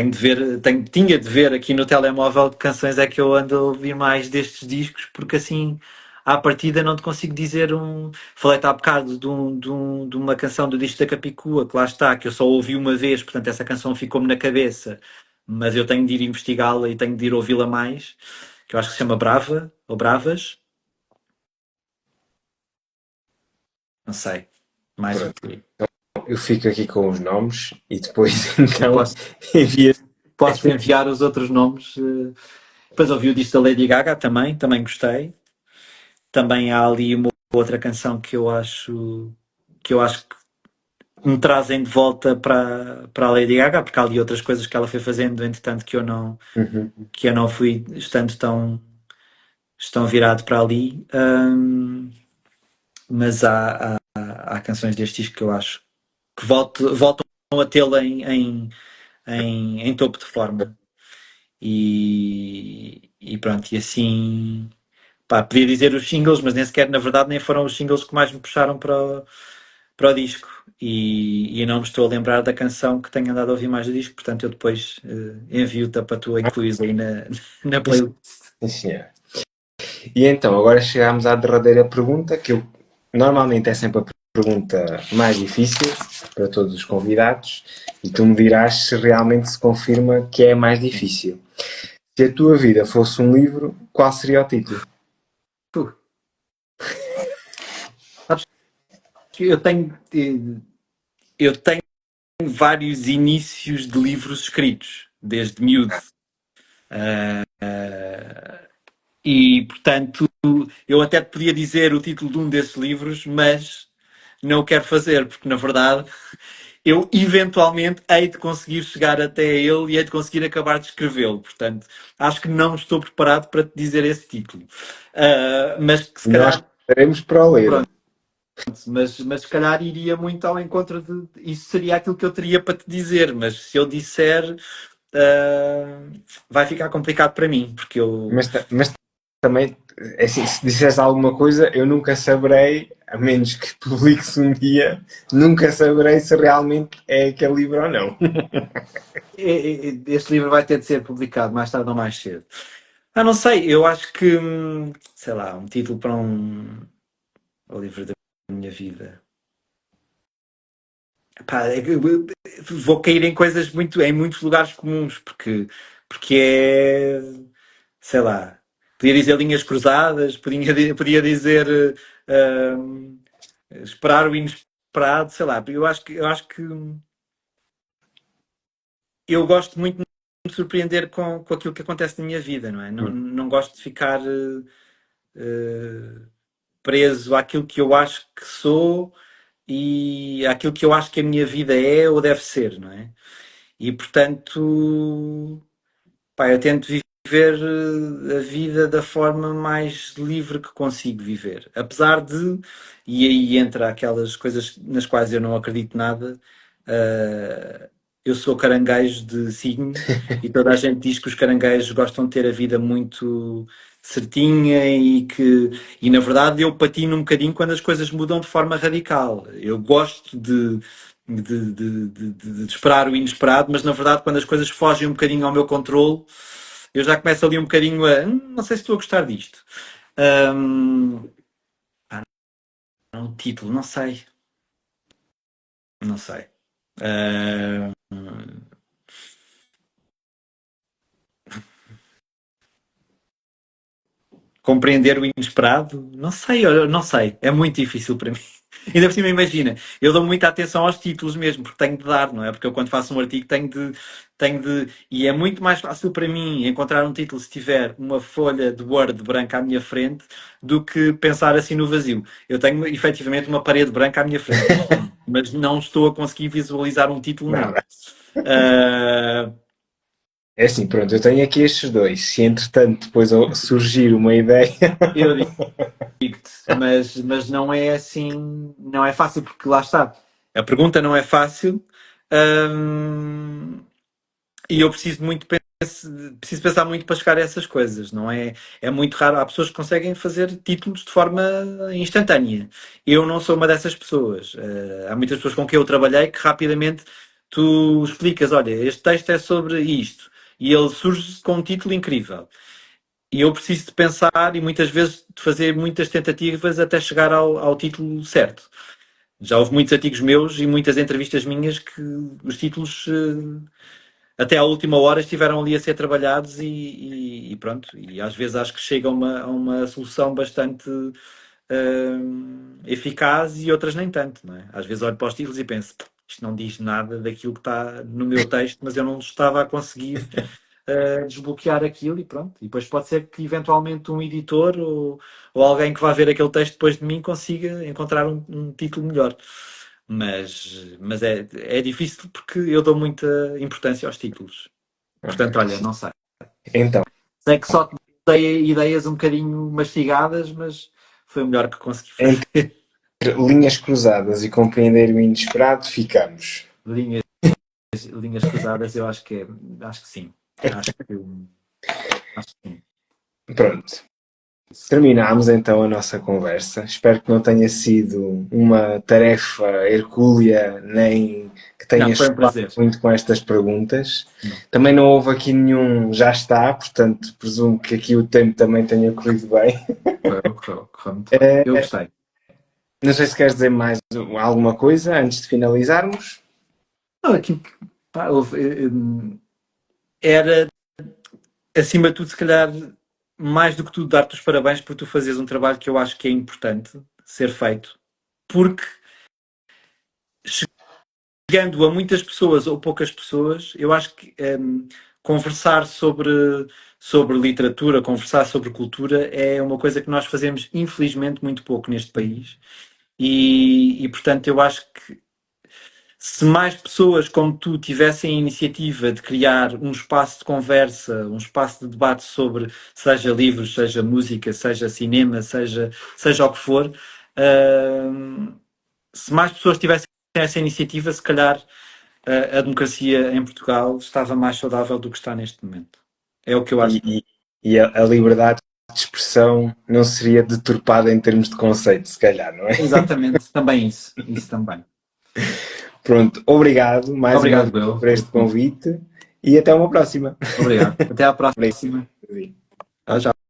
tinha de ver aqui no telemóvel que canções é que eu ando a ouvir mais destes discos, porque assim, à partida não te consigo dizer um. Falei-te há bocado de uma canção do disco da Capicua, que lá está, que eu só ouvi uma vez, portanto essa canção ficou-me na cabeça, mas eu tenho de ir investigá-la e tenho de ir ouvi-la mais, que eu acho que se chama Brava, ou Bravas, não sei, mais o Pronto. quê. Eu fico aqui com os nomes e depois Eu então posso, envia. posso enviar os outros nomes. Depois ouvi o disco da Lady Gaga também gostei. Também há ali uma outra canção que eu acho que me trazem de volta para a Lady Gaga, porque há ali outras coisas que ela foi fazendo, entretanto, Uhum. que eu não fui estando tão virado para ali. Mas há canções deste disco que eu acho que voltam a tê-la em topo de forma. E pronto, e assim. Pá, podia dizer os singles, mas nem sequer, na verdade, nem foram os singles que mais me puxaram para o disco. E não me estou a lembrar da canção que tenho andado a ouvir mais do disco, portanto eu depois envio-te para tu incluires aí na playlist. Sim, senhor. E então, agora chegamos à derradeira pergunta, que eu normalmente é sempre a pergunta mais difícil para todos os convidados, e tu me dirás se realmente se confirma que é a mais difícil. Se a tua vida fosse um livro, qual seria o título? Puh, sabes que eu tenho vários inícios de livros escritos, desde miúdo. E, portanto, eu até te podia dizer o título de um desses livros, mas não o quero fazer, porque na verdade eu eventualmente hei de conseguir chegar até ele e hei de conseguir acabar de escrevê-lo. Portanto, acho que não estou preparado para te dizer esse título. Mas que se Nós calhar, estaremos para o ler. pronto, mas se calhar iria muito ao encontro de. Isso seria aquilo que eu teria para te dizer, mas se eu disser, vai ficar complicado para mim, porque eu. Mas também, é assim, se disseres alguma coisa, eu nunca saberei, a menos que publique-se um dia, nunca saberei se realmente é aquele livro ou não. Este livro vai ter de ser publicado mais tarde ou mais cedo. Não sei, eu acho que, sei lá, um título para o livro da minha vida. Pá, vou cair em coisas em muitos lugares comuns, porque é, sei lá, podia dizer linhas cruzadas, podia dizer esperar o inesperado, sei lá, eu acho que eu gosto muito de me surpreender com aquilo que acontece na minha vida, não é? Não, não gosto de ficar preso àquilo que eu acho que sou e àquilo que eu acho que a minha vida é ou deve ser, não é? E portanto, pá, eu tento viver a vida da forma mais livre que consigo viver. Apesar de, e aí entra aquelas coisas nas quais eu não acredito nada, eu sou caranguejo de signo e toda a gente diz que os caranguejos gostam de ter a vida muito certinha e na verdade eu patino um bocadinho quando as coisas mudam de forma radical. Eu gosto de esperar o inesperado, mas na verdade quando as coisas fogem um bocadinho ao meu controle, eu já começo ali um bocadinho a não sei se estou a gostar disto. Um, um título, não sei. Não sei. Ahm, Compreender o inesperado? Não sei, olha, não sei. É muito difícil para mim. Ainda por cima, imagina, eu dou muita atenção aos títulos mesmo, porque tenho de dar, não é? Porque eu quando faço um artigo tenho de, e é muito mais fácil para mim encontrar um título se tiver uma folha de Word branca à minha frente do que pensar assim no vazio. Eu tenho efetivamente uma parede branca à minha frente neste momento, mas não estou a conseguir visualizar um título Não, nada. Ah, é assim, pronto, eu tenho aqui estes dois. Se entretanto depois surgir uma ideia. eu digo-te, mas não é assim, não é fácil, porque lá está. A pergunta não é fácil. hum, E eu preciso pensar muito para chegar a essas coisas, não é? É muito raro. Há pessoas que conseguem fazer títulos de forma instantânea. Eu não sou uma dessas pessoas. Há muitas pessoas com quem eu trabalhei que rapidamente tu explicas, olha, este texto é sobre isto. E ele surge com um título incrível. E eu preciso de pensar e muitas vezes de fazer muitas tentativas até chegar ao título certo. Já houve muitos artigos meus e muitas entrevistas minhas que os títulos até à última hora estiveram ali a ser trabalhados e pronto. E às vezes acho que chega a uma solução bastante eficaz e outras nem tanto, não é? Às vezes olho para os títulos e penso, isto não diz nada daquilo que está no meu texto, mas eu não estava a conseguir desbloquear aquilo e pronto. E depois pode ser que eventualmente um editor ou alguém que vá ver aquele texto depois de mim consiga encontrar um título melhor. Mas é difícil porque eu dou muita importância aos títulos. Portanto, Ok. olha, não sei. Então, Sei que só te dei ideias um bocadinho mastigadas, mas foi o melhor que consegui entre fazer. linhas cruzadas e compreender o inesperado, ficamos. Linhas, linhas cruzadas, eu acho que sim. Acho que sim. Pronto. Terminámos então a nossa conversa. Espero que não tenha sido uma tarefa hercúlea, nem que Não, tenhas foi um estudado prazer. muito com estas perguntas. Não, Também não houve aqui nenhum já está, portanto presumo que aqui o tempo também tenha corrido bem. correu muito bem. Eu gostei. Não sei se queres dizer mais alguma coisa antes de finalizarmos. Não, pá, era, acima de tudo, se calhar, mais do que tudo, dar-te os parabéns por tu fazeres um trabalho que eu acho que é importante ser feito. Porque chegando a muitas pessoas ou poucas pessoas, eu acho que conversar sobre literatura, conversar sobre cultura é uma coisa que nós fazemos, infelizmente, muito pouco neste país. Portanto, eu acho que se mais pessoas como tu tivessem a iniciativa de criar um espaço de conversa, um espaço de debate sobre, seja livros, seja música, seja cinema, seja o que for, se mais pessoas tivessem essa iniciativa, se calhar a democracia em Portugal estava mais saudável do que está neste momento. É o que eu acho. E, e a liberdade de expressão não seria deturpada em termos de conceito, se calhar, não é? Exatamente, também isso. Isso também. Pronto, obrigado mais uma Obrigado, vez Bel. por este convite e até uma próxima. Obrigado. Até à Obrigado. próxima. Sim. Tchau, tchau.